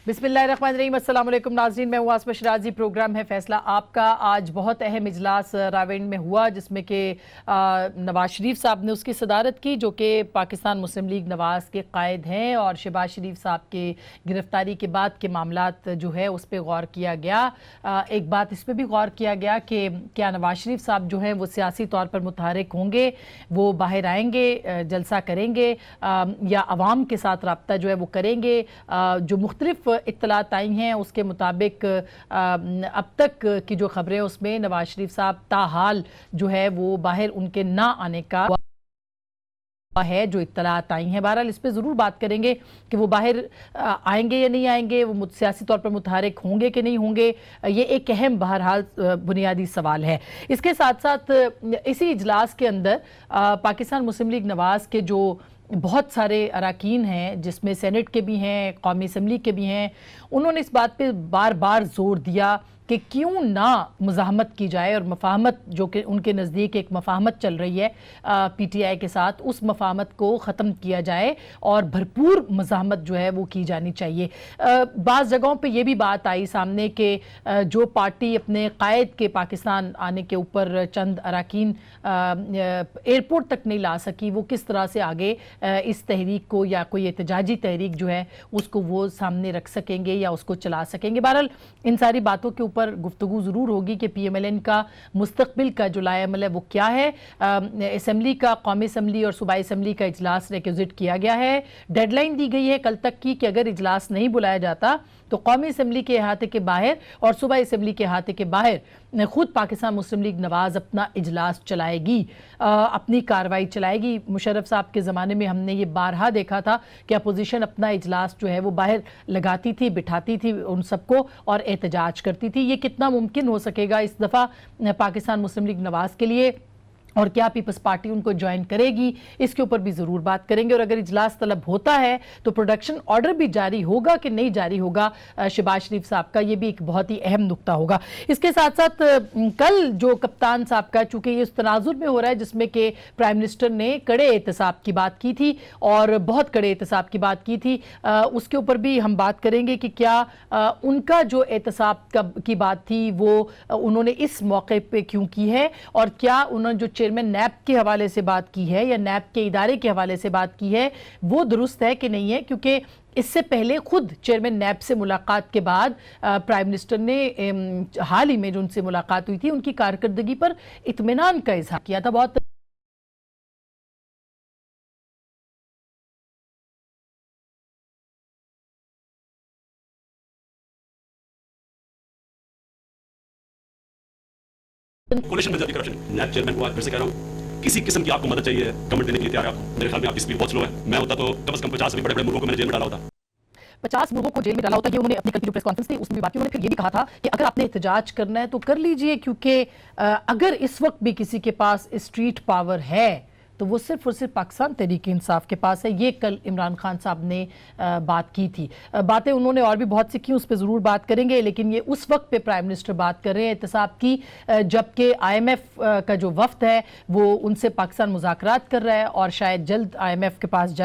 बिस्मिल्लाहिर्रहमानिर्रहीम। अस्सलाम वालेकुम नाज़रीन, मैं आसमा शिराजी। प्रोग्राम है फैसला आपका। आज बहुत अहम इजलास रावेंड में हुआ जिसमें कि नवाज शरीफ साहब ने उसकी सदारत की, जो कि पाकिस्तान मुस्लिम लीग नवाज़ के कायद हैं, और शहबाज शरीफ साहब के गिरफ्तारी के बाद के मामलात जो है उस पर गौर किया गया। एक बात इस पर भी गौर किया गया कि क्या नवाज शरीफ साहब जो हैं वो सियासी तौर पर मुतहरिक होंगे, वो बाहर आएंगे, जलसा करेंगे या अवाम के साथ रब्ता जो है वो करेंगे। जो मुख्तलिफ इत्तलात आई हैं उसके मुताबिक अब तक की जो खबरें उसमें नवाज शरीफ साहब ताहाल जो है वो बाहर उनके ना आने का है, जो इत्तलात आई हैं। बहरहाल इस पे ज़रूर बात करेंगे कि वो बाहर आएंगे या नहीं आएंगे, वो सियासी तौर पर मुतहरिक होंगे कि नहीं होंगे। ये एक अहम बहरहाल बुनियादी सवाल है। इसके साथ साथ इसी इजलास के अंदर पाकिस्तान मुस्लिम लीग नवाज़ के जो बहुत सारे अरकान हैं, जिसमें सेनेट के भी हैं, कौमी असम्बली के भी हैं, उन्होंने इस बात पे बार बार जोर दिया कि क्यों ना मुज़ाहमत की जाए, और मफाहमत जो कि उनके नज़दीक एक मफाहमत चल रही है PTI के साथ, उस मफाहमत को ख़त्म किया जाए और भरपूर मुज़ाहमत जो है वो की जानी चाहिए। बाज़ जगहों पे ये भी बात आई सामने कि जो पार्टी अपने कायद के पाकिस्तान आने के ऊपर चंद अरकान एयरपोर्ट तक नहीं ला सकी, वो किस तरह से आगे इस तहरीक को या कोई एहतजाजी तहरीक जो है उसको वो सामने रख सकेंगे या उसको चला सकेंगे। बहरहाल इन सारी बातों के ऊपर गुफ्तगू ज़रूर होगी कि PMLN का मुस्तकबिल का जो लाएमल है वो क्या है। असम्बली का, कौमी असम्बली और सूबाई असम्बली का इजलास रिक्विजिट किया गया है। डेडलाइन दी गई है कल तक की कि अगर इजलास नहीं बुलाया जाता तो कौमी असम्बली के अहाते के बाहर और सूबाई असम्बली के अहाते के बाहर खुद पाकिस्तान मुस्लिम लीग नवाज़ अपना इजलास चलाएगी, अपनी कार्रवाई चलाएगी। मुशर्रफ साहब के ज़माने में हमने ये बारहा देखा था कि अपोजिशन अपना इजलास जो है वो बाहर लगाती थी, बिठाती थी उन सबको और एहतजाज करती थी। ये कितना मुमकिन हो सकेगा इस दफ़ा पाकिस्तान मुस्लिम लीग नवाज़ के लिए, और क्या पीपल्स पार्टी उनको ज्वाइन करेगी, इसके ऊपर भी ज़रूर बात करेंगे। और अगर इजलास तलब होता है तो प्रोडक्शन ऑर्डर भी जारी होगा कि नहीं जारी होगा शहबाज शरीफ साहब का, ये भी एक बहुत ही अहम नुक्ता होगा। इसके साथ साथ कल जो कप्तान साहब का, चूंकि ये इस तनाजुर में हो रहा है जिसमें कि प्राइम मिनिस्टर ने कड़े एहतसाब की बात की थी और बहुत कड़े एहतसाब की बात की थी, उसके ऊपर भी हम बात करेंगे कि क्या उनका जो एहतसाब की बात थी वो उन्होंने इस मौके पर क्यों की है, और क्या उन्होंने जो चेयरमैन नैब के हवाले से बात की है या नैब के इदारे के हवाले से बात की है वो दुरुस्त है कि नहीं है। क्योंकि इससे पहले खुद चेयरमैन नैब से मुलाकात के बाद प्राइम मिनिस्टर ने हाल ही में जो उनसे मुलाकात हुई थी उनकी कारकर्दगी पर इत्मीनान का इजहार किया था। बहुत कोलिशन में करप्शन, नैब चेयरमैन को आज फिर से कह रहा हूं, किसी किस्म की आपको मदद चाहिए गवर्नमेंट देने के लिए तैयार है। मेरे ख्याल में आपकी स्पीड बहुत स्लो है। मैं होता तो कम से कम 50 से बड़े बड़े मुल्कों को मैंने जेल में डाला होता। 50 लोगों को जेल में डाला होता। ये उन्होंने अपनी कल की जो प्रेस कॉन्फ्रेंस थी उसमें भी बात की। उन्होंने फिर ये भी कहा था कि अगर आपने एहतजाज करना है तो कर लीजिए, क्योंकि अगर इस वक्त भी किसी के पास स्ट्रीट पावर है तो वो सिर्फ और सिर्फ पाकिस्तान तहरीक इंसाफ के पास है। ये कल इमरान खान साहब ने बात की थी। बातें उन्होंने और भी बहुत सी की, उस पर ज़रूर बात करेंगे, लेकिन ये उस वक्त पे प्राइम मिनिस्टर बात कर रहे हैं एहतसाब की जबकि IMF का जो वफ्द है वो उनसे पाकिस्तान मुज़ाकरात कर रहा है और शायद जल्द IMF के पास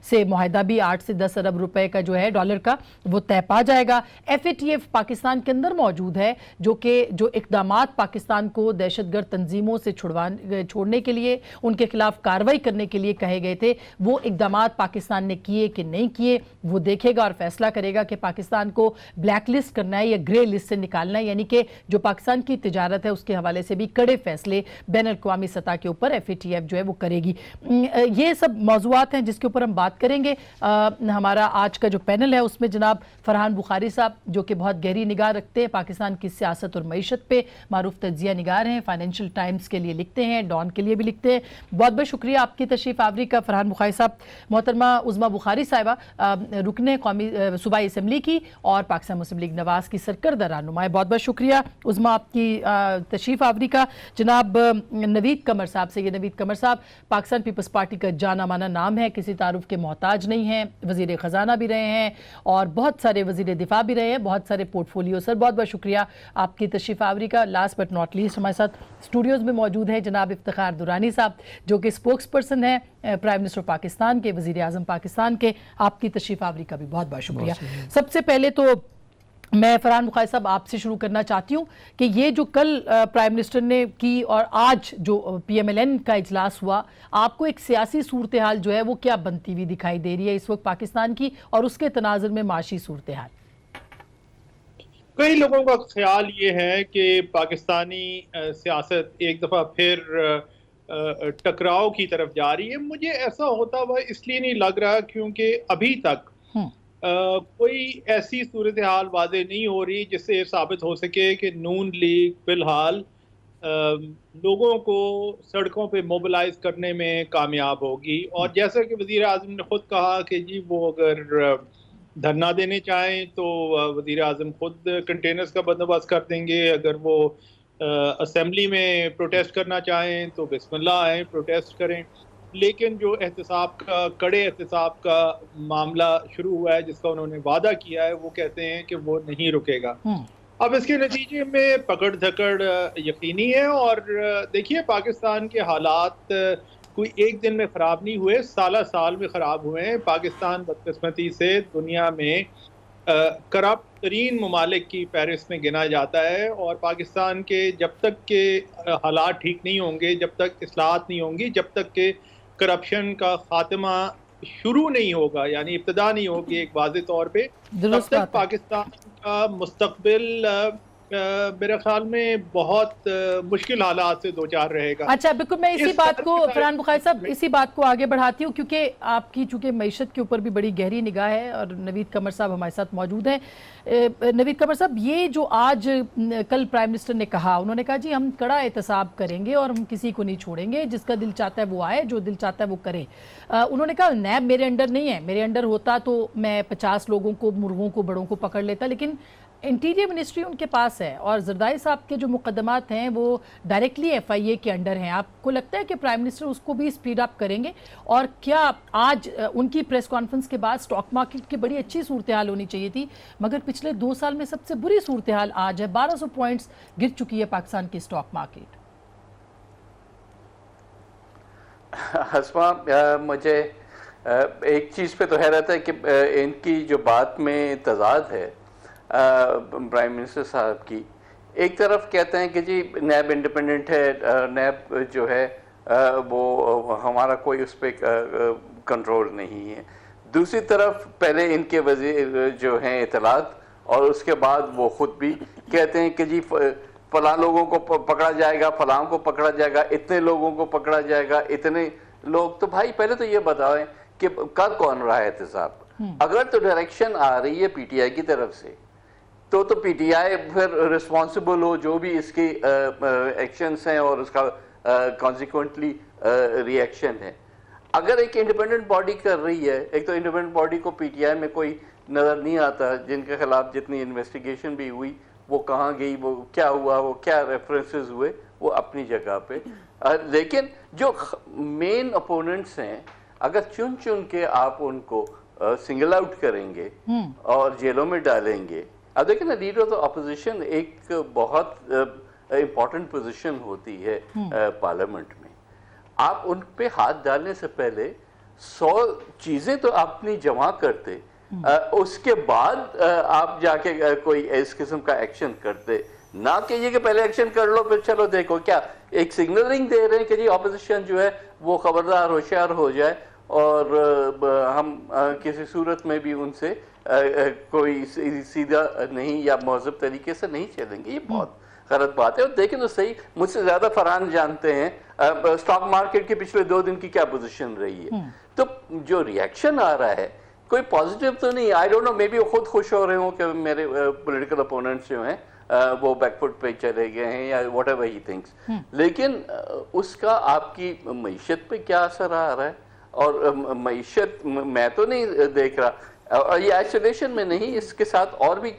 से मुआहदा भी 8 से 10 अरब रुपए का जो है डॉलर का वो तय पा जाएगा। FATF पाकिस्तान के अंदर मौजूद है, जो इक़दामात पाकिस्तान को दहशतगर्द तंजीमों से छोड़ने के लिए, उनके खिलाफ कार्रवाई करने के लिए कहे गए थे, वो इकदामात पाकिस्तान ने किए कि नहीं किए वो देखेगा और फैसला करेगा कि पाकिस्तान को ब्लैक लिस्ट करना है या ग्रे लिस्ट से निकालना है। यानी कि जो पाकिस्तान की तिजारत है उसके हवाले से भी कड़े फैसले बैन अल-अक़वामी सतह के ऊपर FATF जो है वो करेगी। ये सब मौज़ूआत हैं जिसके ऊपर हम बात करेंगे। हमारा आज का जो पैनल है उसमें जनाब फरहान बुखारी साहब, जो कि बहुत गहरी निगाह रखते हैं पाकिस्तान की सियासत और मईशत पे, मारूफ तज्जिया निगार हैं, फाइनेंशियल टाइम्स के लिए लिखते हैं, डॉन के लिए भी लिखते हैं। बहुत बहुत शुक्रिया आपकी तशरीफ़ आवरी का फरहान बुखारी साहब। मोहतरमा उज़्मा बुखारी साहिबा रुकने कौमी सूबाई असम्बली की और पाकिस्तान मुस्लिम लीग नवाज़ की सरकर्दा रहनुमा, बहुत बहुत शुक्रिया उज़्मा आपकी तशरीफ़ आवरी का। जनाब नवीद कमर साहब से, ये नवीद कमर साहब पाकिस्तान पीपल्स पार्टी का जाना माना नाम है, किसी तारुफ के मोहताज नहीं हैं, वज़ीर ख़जाना भी रहे हैं और बहुत सारे वज़ीर दिफा भी रहे हैं, बहुत सारे पोर्टफोलियो। सर बहुत बहुत शुक्रिया आपकी तशरीफ़ आवरी का। लास्ट बट नॉट लीस्ट हमारे साथ स्टूडियोज़ में मौजूद है जनाब इफ्तिखार दुरानी साहब, जो कि स्पोक्स पर्सन है प्राइम मिनिस्टर पाकिस्तान के, वजीर आजम पाकिस्तान के। आपकी तशरीफ आवरी का भी बहुत बहुत शुक्रिया। सबसे पहले तो मैं फरहान बुखारी साहब आपसे शुरू करना चाहती हूँ कि ये जो कल प्राइम मिनिस्टर ने की और आज जो PMLN का इजलास हुआ, आपको एक सियासी सूरत हाल जो है वो क्या बनती हुई दिखाई दे रही है इस वक्त पाकिस्तान की, और उसके तनाजुर में माशी सूरत हाल? कई लोगों का ख्याल ये है कि पाकिस्तानी सियासत एक दफ़ा फिर टकराव की तरफ जा रही है। मुझे ऐसा होता हुआ इसलिए नहीं लग रहा क्योंकि अभी तक कोई ऐसी सूरत हाल वाज़ेह नहीं हो रही जिससे ये साबित हो सके कि नून लीग फिलहाल लोगों को सड़कों पे मोबिलाइज करने में कामयाब होगी। और जैसा कि वज़ीर आज़म ने खुद कहा कि जी वो अगर धरना देने चाहें तो वज़ीर आज़म खुद कंटेनर्स का बंदोबस्त कर देंगे, अगर वो असेंबली में प्रोटेस्ट करना चाहें तो बिस्मिल्लाह आए प्रोटेस्ट करें। लेकिन जो एहतसाब का कड़े एहतसाब का मामला शुरू हुआ है जिसका उन्होंने वादा किया है, वो कहते हैं कि वो नहीं रुकेगा। अब इसके नतीजे में पकड़ धकड़ यकीनी है। और देखिए पाकिस्तान के हालात कोई एक दिन में ख़राब नहीं हुए, साल में ख़राब हुए हैं। पाकिस्तान बदकिस्मती से दुनिया में करप्ट तरीन ममालिक की फहरिस्त में गिना जाता है। और पाकिस्तान के जब तक के हालात ठीक नहीं होंगे, जब तक इस्लाहत नहीं होंगी, जब तक के करप्शन का खात्मा शुरू नहीं होगा, यानी इब्तिदा नहीं होगी एक वाज़ेह तौर पे, तब तक पाकिस्तान का मुस्तकबिल मेरे ख्याल में बहुत मुश्किल हालात से दो चार रहेगा। अच्छा, बिल्कुल मैं इसी बात को फरहान बुखारी साहब इसी बात को आगे बढ़ाती हूँ क्योंकि आपकी चूंकि मईशत के ऊपर भी बड़ी गहरी निगाह है और नवीद कमर साहब हमारे साथ मौजूद हैं। नवीद कमर साहब, ये जो आज कल प्राइम मिनिस्टर ने कहा, उन्होंने कहा जी हम कड़ा एहतसाब करेंगे और हम किसी को नहीं छोड़ेंगे, जिसका दिल चाहता है वो आए, जो दिल चाहता है वो करे। उन्होंने कहा नैब मेरे अंडर नहीं है, मेरे अंडर होता तो मैं 50 लोगों को, मुर्गों को, बड़ों को पकड़ लेता, लेकिन इंटीरियर मिनिस्ट्री उनके पास है और जरदारी साहब के जो मुकदमात हैं वो डायरेक्टली FIA के अंडर हैं। आपको लगता है कि प्राइम मिनिस्टर उसको भी स्पीड अप करेंगे? और क्या आज उनकी प्रेस कॉन्फ्रेंस के बाद स्टॉक मार्केट की बड़ी अच्छी सूरत हाल होनी चाहिए थी, मगर पिछले 2 साल में सबसे बुरी सूरत हाल आज है, 1200 पॉइंट्स गिर चुकी है पाकिस्तान की स्टॉक मार्केट। हस्मा, मुझे एक चीज़ पे तो हैरत है कि इनकी जो बात में तजाद है प्राइम मिनिस्टर साहब की। एक तरफ कहते हैं कि जी नैब इंडिपेंडेंट है, नैब जो है वो हमारा कोई उस पर कंट्रोल नहीं है। दूसरी तरफ पहले इनके वज़ीर जो हैं इत्तलात, और उसके बाद वो ख़ुद भी कहते हैं कि जी फलां लोगों को पकड़ा जाएगा, फलां को पकड़ा जाएगा, इतने लोगों को पकड़ा जाएगा, इतने लोग। तो भाई पहले तो ये बताएं कि कर कौन रहा है एहतसाब? अगर तो डायरेक्शन आ रही है PTI की तरफ से तो PTI फिर रिस्पॉन्सिबल हो जो भी इसके एक्शंस हैं और उसका कॉन्सिक्वेंटली रिएक्शन है। अगर एक इंडिपेंडेंट बॉडी कर रही है, एक तो इंडिपेंडेंट बॉडी को PTI में कोई नज़र नहीं आता, जिनके खिलाफ जितनी इन्वेस्टिगेशन भी हुई वो कहाँ गई, वो क्या हुआ, वो क्या रेफरेंसेस हुए, वो अपनी जगह पे। लेकिन जो मेन अपोनेंट्स हैं, अगर चुन चुन के आप उनको सिंगल आउट करेंगे और जेलों में डालेंगे। अब देखिए ना, लीडर ऑफ द अपोजिशन एक बहुत इम्पॉर्टेंट पोजीशन होती है पार्लियामेंट में। आप उन पे हाथ डालने से पहले 100 चीज़ें तो अपनी जमा करते, उसके बाद आप जाके कोई इस किस्म का एक्शन करते। ना कीजिए कि पहले एक्शन कर लो फिर चलो देखो। क्या एक सिग्नलिंग दे रहे हैं कि जी ऑपोजिशन जो है वो खबरदार होशियार हो जाए और हम किसी सूरत में भी उनसे कोई सीधा नहीं या महज़ब तरीके से नहीं चलेंगे। ये बहुत गलत बात है। और देखें तो सही, मुझसे ज़्यादा फरहान जानते हैं स्टॉक मार्केट के पिछले 2 दिन की क्या पोजीशन रही है। तो जो रिएक्शन आ रहा है कोई पॉजिटिव तो नहीं। I don't know, may be वो खुद खुश हो रहे हो कि मेरे पॉलिटिकल अपोनेंट्स जो हैं वो बैकफुट पे चले गए हैं या वट एवर ही थिंक्स। लेकिन उसका आपकी मईशत पे क्या असर आ रहा है? और मईशत मैं तो नहीं देख रहा। और ये आइसोलेशन में नहीं, इसके साथ और भी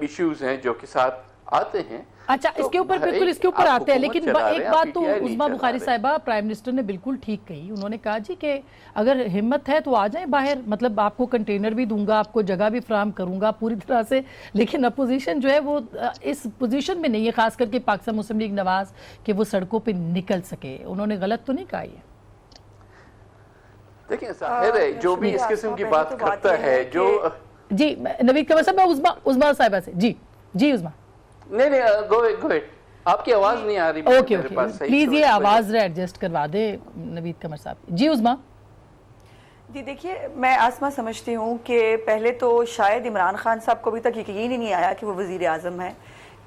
इश्यूज हैं जो कि साथ आते हैं। اچھا اس کے اوپر بالکل اس کے اوپر آتے ہیں، لیکن ایک بات تو عظمیٰ بخاری صاحبہ پرائم منسٹر نے بالکل ٹھیک کہی. انہوں نے کہا جی کہ اگر ہمت ہے تو آ جائیں باہر، مطلب آپ کو کنٹینر بھی دوں گا، آپ کو جگہ بھی فراہم کروں گا پوری طرح سے، لیکن اپوزیشن جو ہے وہ اس پوزیشن میں نہیں ہے، خاص کر کے پاکستان مسلم لیگ نواز، کہ وہ سڑکوں پہ نکل سکے. انہوں نے غلط تو نہیں کہا یہ؟ دیکھیں ظاہر ہے جو بھی اس قسم کی بات کرتا ہے جو جی نوید قمر صاحب، میں عظمیٰ صاحبہ سے جی عظمیٰ. نہیں گو اہیڈ، آپ کی آواز نہیں آ رہی اوکے پلیز یہ آواز ایڈجسٹ کروا دے نوید قمر صاحب. جی عظمیٰ. جی دیکھیے، میں آسما سمجھتی ہوں کہ پہلے تو شاید عمران خان صاحب کو ابھی تک یقین ہی نہیں آیا کہ وہ وزیر اعظم ہے.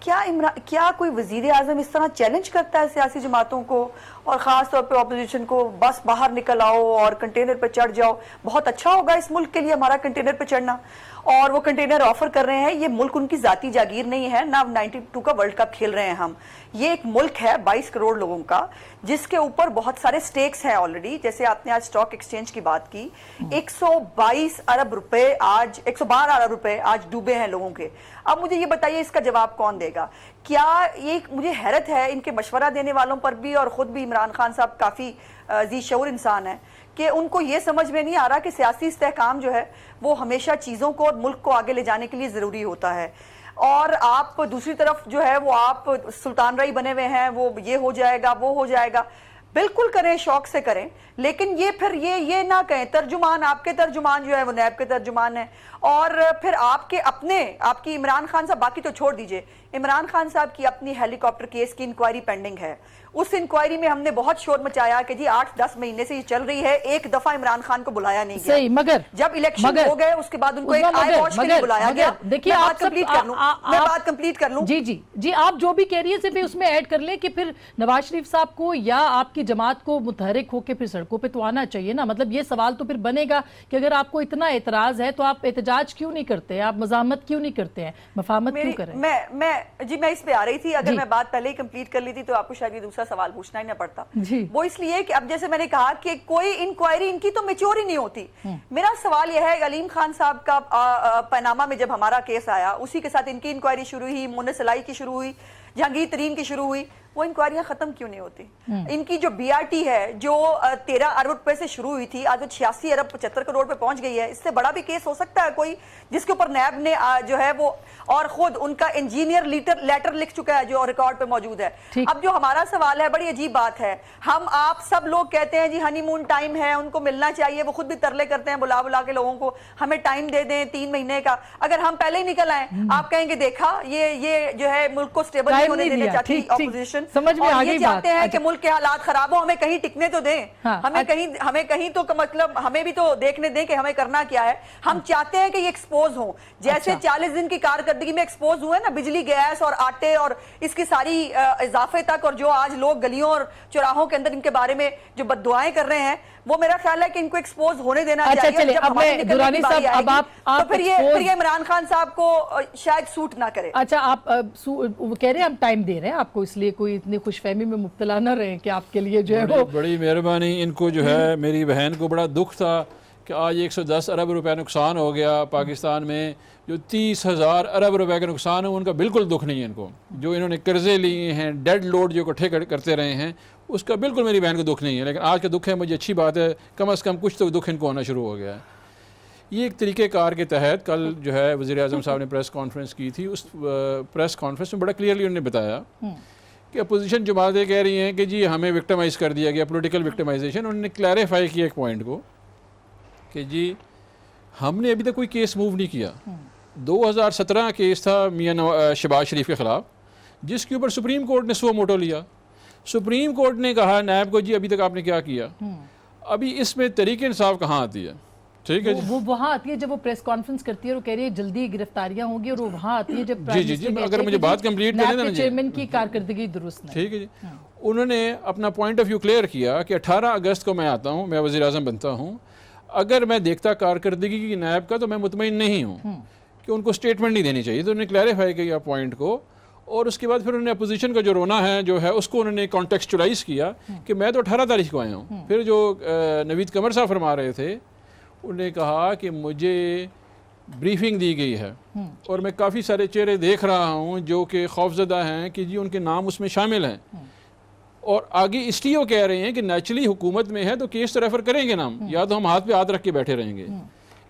کیا کوئی وزیر اعظم اس طرح چیلنج کرتا ہے سیاسی جماعتوں کو اور خاص طور پہ اپوزیشن کو؟ بس باہر نکل آؤ اور کنٹینر پہ چڑھ جاؤ، بہت اچھا ہوگا اس ملک کے لیے ہمارا کنٹینر پہ چڑھنا. اور وہ کنٹینر آفر کر رہے ہیں. یہ ملک ان کی ذاتی جاگیر نہیں ہے، نہ 92 کا ورلڈ کپ کھیل رہے ہیں ہم. یہ ایک ملک ہے 22 کروڑ لوگوں کا، جس کے اوپر بہت سارے سٹیکس ہیں آلریڈی. جیسے آپ نے آج سٹاک ایکسچینج کی بات کی، 122 ارب روپے آج 112 ارب روپے آج ڈوبے ہیں لوگوں کے. اب مجھے یہ بتائیے اس کا جواب کون دے گا؟ کیا یہ مجھے حیرت ہے ان کے مشورہ دینے والوں پر بھی، اور خود بھی عمران خان صاحب کافی ذی شعور انسان ہے، کہ ان کو یہ سمجھ میں نہیں آ رہا کہ سیاسی استحکام جو ہے وہ ہمیشہ چیزوں کو اور ملک کو آگے لے جانے کے لیے ضروری ہوتا ہے. اور آپ دوسری طرف جو ہے وہ آپ سلطان رائی بنے ہوئے ہیں، وہ یہ ہو جائے گا وہ ہو جائے گا. بالکل کریں، شوق سے کریں، لیکن یہ پھر یہ نہ کہیں ترجمان، آپ کے ترجمان جو ہے وہ نیب کے ترجمان ہیں. اور پھر آپ کی عمران خان صاحب، باقی تو چھوڑ دیجئے، عمران خان صاحب کی اپنی ہیلی کاپٹر کیس کی انکوائری پینڈنگ ہے. اس انکوائری میں ہم نے بہت شور مچایا کہ جی 8-10 مہینے سے یہ چل رہی ہے، ایک دفعہ عمران خان کو بلایا نہیں گیا. صحیح، مگر جب الیکشن ہو گئے اس کے بعد ان کو ایک آئی واچ کے لیے بلایا گیا. دیکھیے میں آپ بات کمپلیٹ کر لوں. جی آپ جو بھی کہہ رہی ہیں صرف اس میں ایڈ کر لیں کہ پھر نواز شریف صاحب کو یا آپ کی جماعت کو متحرک ہو کے پھر سڑکوں پہ تو آنا چاہیے نا. مطلب یہ سوال تو پھر بنے گا کہ اگر آپ کو اتنا اعتراض ہے تو آپ احتجاج کیوں نہیں کرتے، آپ مزاحمت کیوں نہیں کرتے ہیں، مفاہمت کیوں کریں؟ میں اس پہ آ رہی تھی. اگر میں بات پہلے ہی کمپلیٹ کر لی تھی تو آپ کو شاید یہ دوسرا سوال پوچھنا ہی نہ پڑتا. وہ اس لیے کہ اب جیسے میں نے کہا کہ کوئی انکوائری ان کی تو میچور ہی نہیں ہوتی. میرا سوال یہ ہے، علیم خان صاحب کا پاناما میں جب ہمارا کیس آیا، اسی کے ساتھ ان کی انکوائری شروع ہوئی، مونس سلائی کی شروع ہوئی، جہانگیر ترین کی شروع ہوئی. وہ انکوائریاں ختم کیوں نہیں ہوتی؟ ان کی جو بی آر ٹی ہے جو 13 ارب روپے سے شروع ہوئی تھی، آج وہ 86 ارب 75 کروڑ پہ پہنچ گئی ہے. اس سے بڑا بھی کیس ہو سکتا ہے کوئی، جس کے اوپر نیب نے جو ہے وہ اور خود ان کا انجینئر لیٹر لکھ چکا ہے جو ریکارڈ پہ موجود ہے. اب جو ہمارا سوال ہے، بڑی عجیب بات ہے، ہم آپ سب لوگ کہتے ہیں جی ہنی مون ٹائم ہے، ان کو ملنا چاہیے. وہ خود بھی ترلے کرتے ہیں بلا کے لوگوں کو، ہمیں ٹائم دے دیں 3 مہینے کا. اگر ہم پہلے ہی نکل آئیں، آپ کہیں گے دیکھا یہ جو ہے ملک کو سٹیبل نہیں ہونے دینا چاہتی اپوزیشن، اور یہ چاہتے ہیں کہ ملک کے حالات خراب ہو، ہمیں کہیں ٹکنے تو دیں، ہمیں کہیں تو مطلب ہمیں بھی تو دیکھنے دیں کہ ہمیں کرنا کیا ہے. ہم چاہتے ہیں کہ یہ ایکسپوز ہوں، جیسے 40 دن کی کارکردگی میں ایکسپوز ہوئے نا بجلی، گیس اور آٹے اور اس کی ساری اضافے تک، اور جو آج لوگ گلیوں اور چوراہوں کے اندر ان کے بارے میں جو بددعائیں کر رہے ہیں، وہ میرا خیال ہے کہ ان کو ایکسپوز ہونے دینا چاہیے. جب ہمارے نکلنے کی باری آئے گی تو پھر یہ عمران خان صاحب کو شاید سوٹ نہ کرے. اچھا آپ کہہ رہے ہیں ہم ٹائم دے رہے ہیں آپ کو، اس لیے کوئی اتنی خوش فہمی میں مبتلا نہ رہیں کہ آپ کے لیے جو ہے وہ بڑی مہربانی. ان کو جو ہے میری بہن کو بڑا دکھ تھا کہ آج 110 ارب روپے نقصان ہو گیا پاکستان میں. جو 30,000 ارب روپے کا نقصان ہے ان کا بالکل دکھ نہیں ہے ان کو. جو انہوں نے قرضے لیے ہیں، ڈیڈ لوڈ جو اکٹھے کرتے رہے ہیں، اس کا بالکل میری بہن کو دکھ نہیں ہے. لیکن آج کا دکھ ہے، مجھے اچھی بات ہے، کم از کم کچھ تو دکھ ان کو ہونا شروع ہو گیا ہے. یہ ایک طریقہ کار کے تحت کل جو ہے وزیر اعظم صاحب نے پریس کانفرنس کی تھی. اس پریس کانفرنس میں بڑا کلیئرلی انہوں نے بتایا کہ اپوزیشن جماعتیں کہہ رہی ہیں کہ جی ہمیں وکٹمائز کر دیا گیا، پولیٹیکل وکٹمائزیشن. انہوں نے کلیریفائی کیا ایک پوائنٹ کو کہ جی ہم نے ابھی تک کوئی کیس موو نہیں کیا. 2017 کیس تھا میاں شہباز شریف کے خلاف، جس کے اوپر سپریم کورٹ نے سو موٹو لیا. سپریم کورٹ نے کہا نیب کو جی ابھی تک آپ نے کیا کیا. ابھی اس میں تحریک انصاف کہاں آتی ہے؟ ٹھیک ہے، وہ وہاں آتی ہے جب وہ پریس کانفرنس کرتی ہے اور کہہ رہی ہے جلدی گرفتاریاں ہوں گی، اور وہ وہاں آتی ہے جب جی اگر مجھے بات کمپلیٹ کرنے دیں چیئرمین کی کارکردگی درست نہیں. ٹھیک ہے جی. انہوں نے اپنا پوائنٹ آف ویو کلیئر کیا کہ 18 اگست کو میں آتا ہوں، میں وزیر اعظم بنتا ہوں. اگر میں دیکھتا کارکردگی کی نیب کا تو میں مطمئن نہیں ہوں کہ ان کو اسٹیٹمنٹ نہیں دینی چاہیے. تو انہوں نے کلیریفائی کیا پوائنٹ کو، اور اس کے بعد پھر انہوں نے اپوزیشن کا جو رونا ہے جو ہے اس کو انہوں نے کانٹیکسچولائز کیا کہ میں تو 18 تاریخ کو آیا ہوں. پھر جو نوید قمر صاحب فرما رہے تھے، انہوں نے کہا کہ مجھے ब्रीफिंग दी गई है और मैं काफ़ी सारे चेहरे देख रहा हूँ जो कि खौफजदा हैं कि जी उनके नाम उसमें शामिल हैं और आगे इसलिए वो कह रहे हैं कि नेचुरली हुकूमत में है तो केस तो रेफर करेंगे ना हम, या तो हम हाथ पे हाथ रख के बैठे रहेंगे।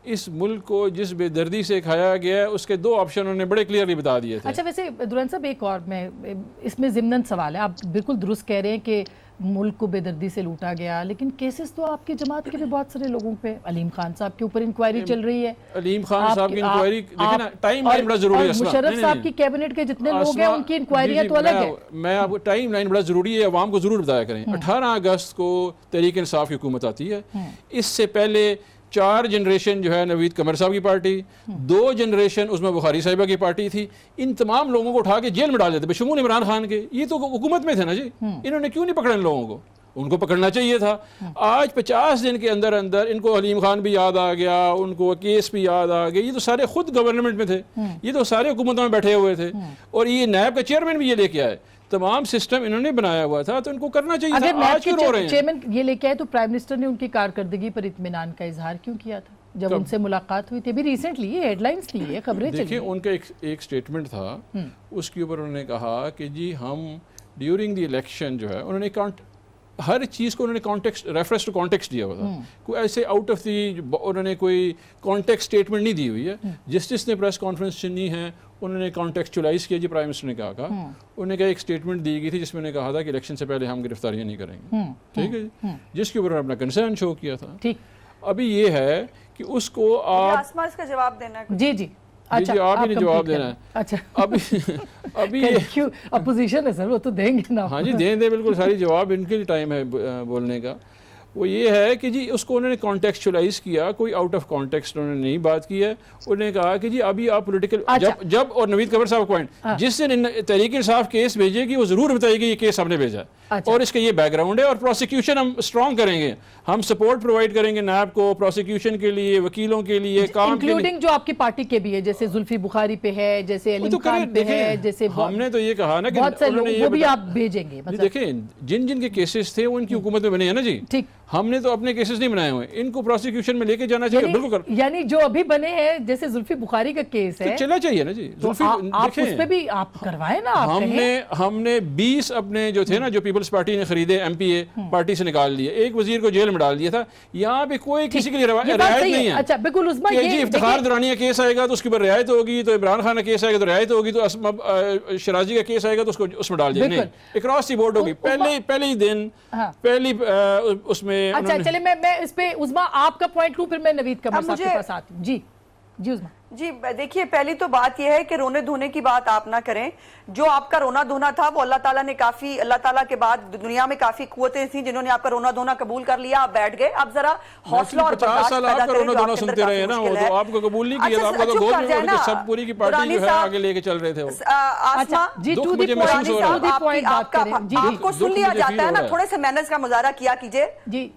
इस मुल्क को जिस बेदर्दी से खाया गया है उसके दो ऑप्शन उन्होंने बड़े क्लियरली बता दिए थे। अच्छा, वैसे दुरान साहब एक और मैं इसमें ज़िम्नन सवाल है, आप बिल्कुल दुरुस्त कह रहे हैं कि मुल्क को बेदर्दी से लूटा गया, लेकिन केसेस तो आपकी जमात के भी बहुत सारे लोगों पे, अलीम खान साहब के ऊपर इंक्वायरी चल रही है। अलीम खान साहब की इंक्वायरी देखिए ना, टाइम लाइन बड़ा जरूरी है। मुशर्रफ साहब की कैबिनेट के जितने लोग हैं उनकी इंक्वायरियां तो अलग है। मैं आपको टाइम लाइन बड़ा जरूरी है, अवाम को जरूर बताया करें। 18 अगस्त को तहरीक इंसाफ की हुकूमत आती है, इससे पहले 4 जनरेशन जो है नवीद कमर साहब की पार्टी, 2 जनरेशन उसमें बुखारी साहिबा की पार्टी थी, इन तमाम लोगों को उठा के जेल में डाल देते बशमूल इमरान खान के। ये तो हुकूमत में थे ना जी, इन्होंने क्यों नहीं पकड़ा इन लोगों को? उनको पकड़ना चाहिए था। आज 50 दिन के अंदर अंदर इनको अलीम खान भी याद आ गया, उनको केस भी याद आ गया। ये तो सारे खुद गवर्नमेंट में थे, ये तो सारे हुकूमतों में बैठे हुए थे और ये नायब का चेयरमैन भी ये लेके आए। तमाम सिस्टम इन्होंने बनाया हुआ था तो इनको करना चाहिए था। आज क्यों रो रहे हैं? चेयरमैन ये लेके आए तो प्राइम मिनिस्टर ने उनकी कारकर्दगी पर इत्मीनान का इजहार क्यों किया था जब उनसे मुलाकात हुई थी? अभी रिसेंटली ये हेडलाइंस थी, ये खबरें चली। देखिए उनका एक स्टेटमेंट था, उसके ऊपर उन्होंने कहा कि जी हम ड्यूरिंग द इलेक्शन जो है उन्होंने हर चीज़ को उन्होंने कॉन्टेक्स्ट रेफरेंस टू कॉन्टेक्स्ट दिया हुआ था। कोई ऐसे आउट ऑफ दी उन्होंने कोई कॉन्टेक्स्ट स्टेटमेंट नहीं दी हुई है। जिसने प्रेस कॉन्फ्रेंस सुनी है उन्होंने कॉन्टेक्चुअलाइज किया। जी प्राइम मिनिस्टर ने कहा उन्होंने कहा एक स्टेटमेंट दी गई थी जिसमें उन्होंने कहा था कि इलेक्शन से पहले हम गिरफ्तारियां नहीं करेंगे, ठीक है जी, जिसके ऊपर उन्होंने अपना कंसर्न शो किया था। ठीक, अभी ये है कि उसको आप आसमा इसका जवाब देना है। जी जी, अच्छा आप ही ने जवाब देना है। अच्छा, अभी क्यों अपोजिशन है सर, वो तो देंगे ना। हाँ जी दें बिल्कुल सारी जवाब, इनके लिए टाइम है बोलने का। वो ये है कि जी उसको उन्होंने कॉन्टेक्चुअलाइज किया, कोई आउट ऑफ कॉन्टेक्स्ट उन्होंने नहीं बात की है। उन्होंने कहा कि जी अभी आप पॉलिटिकल जब और नवीद कमर साहब पॉइंट जिस दिन तहरीक इंसाफ केस भेजेगी वो जरूर बताएगी ये केस हमने भेजा और इसका ये बैकग्राउंड है और प्रोसिक्यूशन हम स्ट्रॉन्ग करेंगे, हम सपोर्ट प्रोवाइड करेंगे नैब को प्रोसिक्यूशन के लिए, वकीलों के लिए, काम इंक्लूडिंग जो आपकी पार्टी के भी है, जैसे जुल्फी बुखारी पे है, जैसे अलीम खान पे है, जैसे हमने तो ये कहा ना कि बहुत से लोग वो भी आप भेजेंगे। देखें जिन जिन के केसेस थे वो इनकी हुकूमत में बने हैं ना जी। ठीक, हमने तो अपने केसेस नहीं बनाए हुए, इनको प्रोसिक्यूशन में लेके जाना चाहिए। बिल्कुल यानी जो अभी बने हैं जैसे जुल्फी बुखारी का केस है तो चला चाहिए ना जी। जुल्फी आप उस पे भी आप करवाए ना। हमने 20 अपने जो थे ना जो पीपल्स पार्टी ने खरीदे एमपीए पार्टी से निकाल लिए, एक वजीर को जेल में डाल दिया था। यहाँ पे कोई किसी के लिए रियायत नहीं है। अच्छा बिल्कुल उस्मा, ये इफ्तिखार दुरानिया केस आएगा तो उसके ऊपर रियायत होगी, तो इमरान खान का केस आएगा तो रियायत होगी, तो असमा शराजी का केस आएगा तो उसको उसमें डाल दिया। नहीं, अक्रॉस दी बोर्ड होगी पहले ही दिन पहली उसमें। अच्छा चले मैं इस पे उस्मा आपका पॉइंट लूं, फिर मैं नवीद कमर साहब के पास आती हूँ। जी जी उस्मा जी, देखिए पहली तो बात यह है कि रोने धोने की बात आप ना करें। जो आपका रोना धोना था वो अल्लाह ताला ने काफी, अल्लाह ताला के बाद दुनिया में काफी कुव्वतें थी जिन्होंने आपका रोना धोना कबूल कर लिया, आप बैठ गए। आप जरा हौसला और बर्दाश्त पैदा करें जो आपके अंदर काफी मुश्किल है। आपको कबूल नहीं किया, आपका तो गोल में सब पूरी की पार्टी जो है आगे लेके चल रहे थे। आसमा जी टू द पॉइंट बात करें। आपको सुन लिया जाता है ना, थोड़े से मैनर्स का मुजाहरा किया कीजिए। जी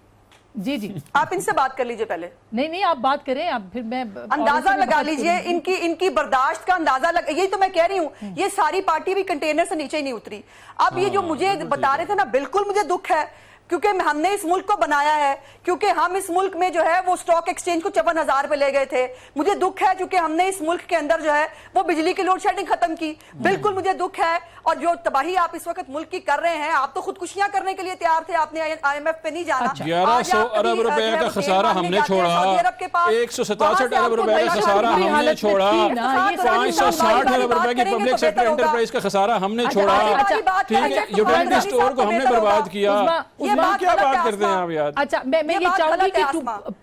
जी जी आप इनसे बात कर लीजिए पहले। नहीं आप बात करें, आप फिर मैं अंदाजा लगा लीजिए इनकी बर्दाश्त का अंदाजा यही तो मैं कह रही हूँ, ये सारी पार्टी भी कंटेनर से नीचे ही नहीं उतरी। अब ये जो मुझे बता रहे थे ना, बिल्कुल मुझे दुख है क्योंकि हमने इस मुल्क को बनाया है, क्योंकि हम इस मुल्क में जो है वो स्टॉक एक्सचेंज को 54,000 पे ले गए थे। मुझे दुख है क्योंकि हमने इस मुल्क के अंदर जो है वो बिजली की लोड शेडिंग खत्म की। बिल्कुल मुझे दुख है। और जो तबाही आप इस वक्त मुल्क की कर रहे हैं, आप तो खुदकुशियां करने के लिए तैयार थे, आपने IMF पे नहीं जाना। 1100 अरब रुपए का खसारा हमने छोड़ा, 167 अरब रुपए का खसारा हमने छोड़ा, 560 अरब रुपए की पब्लिक सेक्टर एंटरप्राइज का खसारा हमने छोड़ा, ठीक है, यूटिलिटी स्टोर को हमने बर्बाद किया। क्या बात करते हैं आप यार? अच्छा मैं ये चाहूंगी कि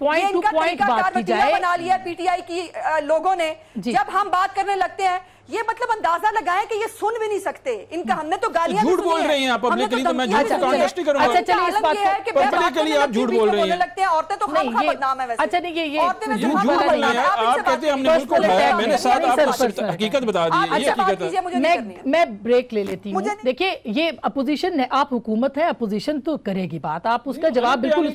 पॉइंट टू पॉइंट बात की जाए। बना लिया पीटीआई की लोगों ने। जब हम बात करने लगते हैं ये मतलब अंदाजा लगाएं कि ये सुन भी नहीं सकते इनका। हमने तो गालियां झूठ बोल रही हैं आप पब्लिकली, तो मैं झूठ को कॉन्टेस्ट नहीं करूंगा। अच्छा चलिए इस बात को पब्लिकली आप झूठ बोल रही हैं। लगते हैं औरतें तो खाम खा बदनाम है वैसे। अच्छा नहीं ये झूठ बोल रही हैं आप, कहते हैं हमने मुल्क को उठाया, मैंने साथ आपको हकीकत बता दी है, ये हकीकत है। मैं ब्रेक ले लेती हूँ। देखिए ये अपोजिशन है, आप हुकूमत है, अपोजिशन तो करेगी बात, आप उसका जवाब बिल्कुल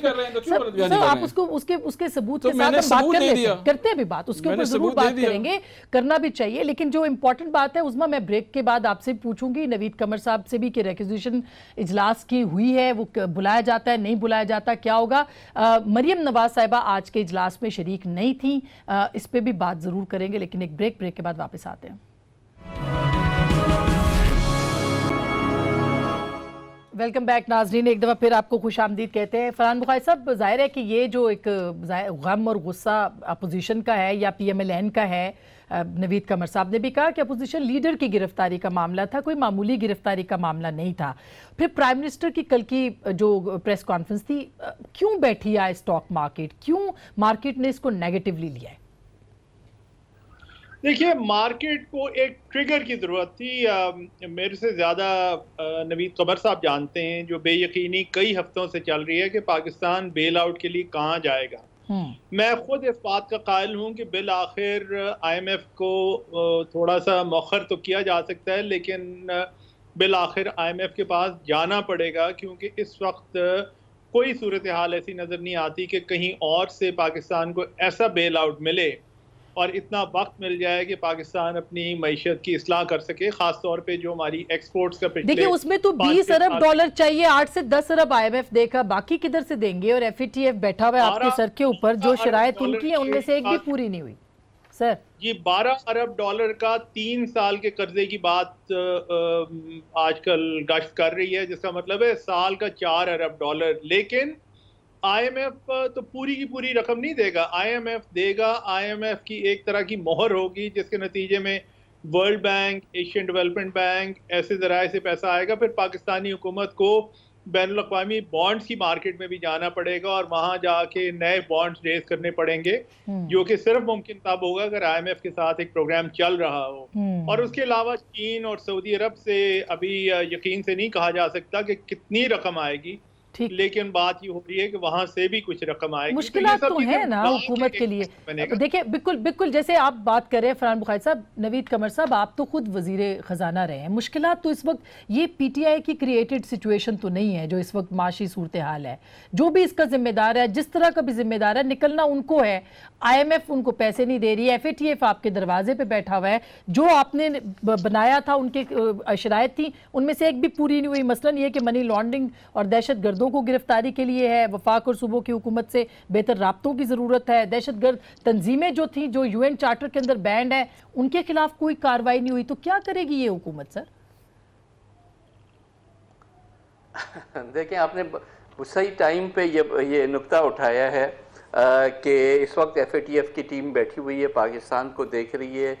आप उसके सबूत के साथ बात करते हैं भी बात, उसके ऊपर जरूर बात करेंगे, करना भी चाहिए। लेकिन जो इंपॉर्टेंट बात है उस्मा, मैं ब्रेक के बाद आपसे पूछूंगी, नवीद कमर साहब से भी, कि रिक्विजिशन इजलास की हुई है, वो बुलाया जाता है नहीं बुलाया जाता, क्या होगा। मरियम नवाज साहिबा आज के इजलास में शरीक नहीं थी, इस पे भी बात जरूर करेंगे, लेकिन एक ब्रेक के बाद वापस आते हैं। वेलकम बैक नाजरीन, एक दफ़ा फिर आपको खुश आमदीद कहते हैं। फरहान बुखारी साहब, ज़ाहिर है कि ये जो एक गम और गुस्सा अपोजिशन का है या PMLN का है, नवीद कमर साहब ने भी कहा कि अपोजिशन लीडर की गिरफ्तारी का मामला था, कोई मामूली गिरफ्तारी का मामला नहीं था। फिर प्राइम मिनिस्टर की कल की जो प्रेस कॉन्फ्रेंस थी, क्यों बैठी है स्टॉक मार्केट, क्यों मार्केट ने इसको नेगेटिवली लिया है? देखिए, मार्केट को एक ट्रिगर की ज़रूरत थी। मेरे से ज़्यादा नवीद कमर साहब जानते हैं, जो बेयकीनी कई हफ्तों से चल रही है कि पाकिस्तान बेल आउट के लिए कहाँ जाएगा। मैं खुद इस बात का कायल हूँ कि बिल आखिर IMF को थोड़ा सा मौखर तो किया जा सकता है, लेकिन बिल आखिर IMF के पास जाना पड़ेगा, क्योंकि इस वक्त कोई सूरत हाल ऐसी नज़र नहीं आती कि कहीं और से पाकिस्तान को ऐसा बेल आउट मिले और इतना वक्त मिल जाए कि पाकिस्तान अपनी मईशत की इस्लाह कर सके, खास तौर पे जो हमारी एक्सपोर्ट्स का पिछले। देखिए, उसमें तो 20 अरब डॉलर चाहिए, 8 से 10 अरब IMF देगा, बाकी किधर से देंगे? और FATF बैठा हुआ है आपके सर के ऊपर, जो शरायत उनकी है उनमें से एक भी पूरी नहीं हुई सर। ये 12 अरब डॉलर का 3 साल के कर्जे की बात आजकल गश्त कर रही है, जिसका मतलब है साल का 4 अरब डॉलर। लेकिन IMF तो पूरी की पूरी रकम नहीं देगा, IMF देगा, IMF की एक तरह की मोहर होगी, जिसके नतीजे में world bank, Asian development bank, ऐसे ज़राए से पैसा आएगा। फिर पाकिस्तानी हुकूमत को बैनुल अक़वामी बॉन्ड्स की मार्केट में भी जाना पड़ेगा और वहाँ जाके नए बॉन्ड्स रेज करने पड़ेंगे, जो कि सिर्फ मुमकिन तब होगा अगर IMF के साथ एक प्रोग्राम चल रहा हो। और उसके अलावा चीन और सऊदी अरब से अभी यकीन से नहीं कहा जा सकता कि कितनी रकम आएगी, लेकिन बात ये हो रही है कि वहां से भी कुछ रकम आएगी। मुश्किलात तो है ना हुकूमत के लिए। देखिए, बिल्कुल जैसे आप बात कर रहे हैं फरहान बुखारी साहब, नवीद कमर साहब, आप तो खुद वजीर खजाना रहे हैं। मुश्किलात तो इस वक्त ये PTI की क्रिएटेड सिचुएशन तो नहीं है जो इस वक्त माशी सूरत हाल है। जो भी इसका जिम्मेदार है, जिस तरह का भी जिम्मेदार है, निकलना उनको है। IMF उनको पैसे नहीं दे रही है, FATF आपके दरवाजे पे बैठा हुआ है, जो आपने बनाया था उनके शरायत थी उनमें से एक भी पूरी नहीं हुई। मसलन ये कि मनी लॉन्ड्रिंग और दहशत गर्दों को गिरफ्तारी के लिए है, वफाक और सूबों की हुकूमत से बेहतर राब्तों की जरूरत है। दहशतगर्द तंजीमें जो थी, जो UN चार्टर के अंदर बैंड है, उनके खिलाफ कोई कार्रवाई नहीं हुई। तो क्या करेगी ये हुकूमत सर? देखिए, आपने सही टाइम पे ये नुक्ता उठाया है कि इस वक्त FATF की टीम बैठी हुई है, पाकिस्तान को देख रही है।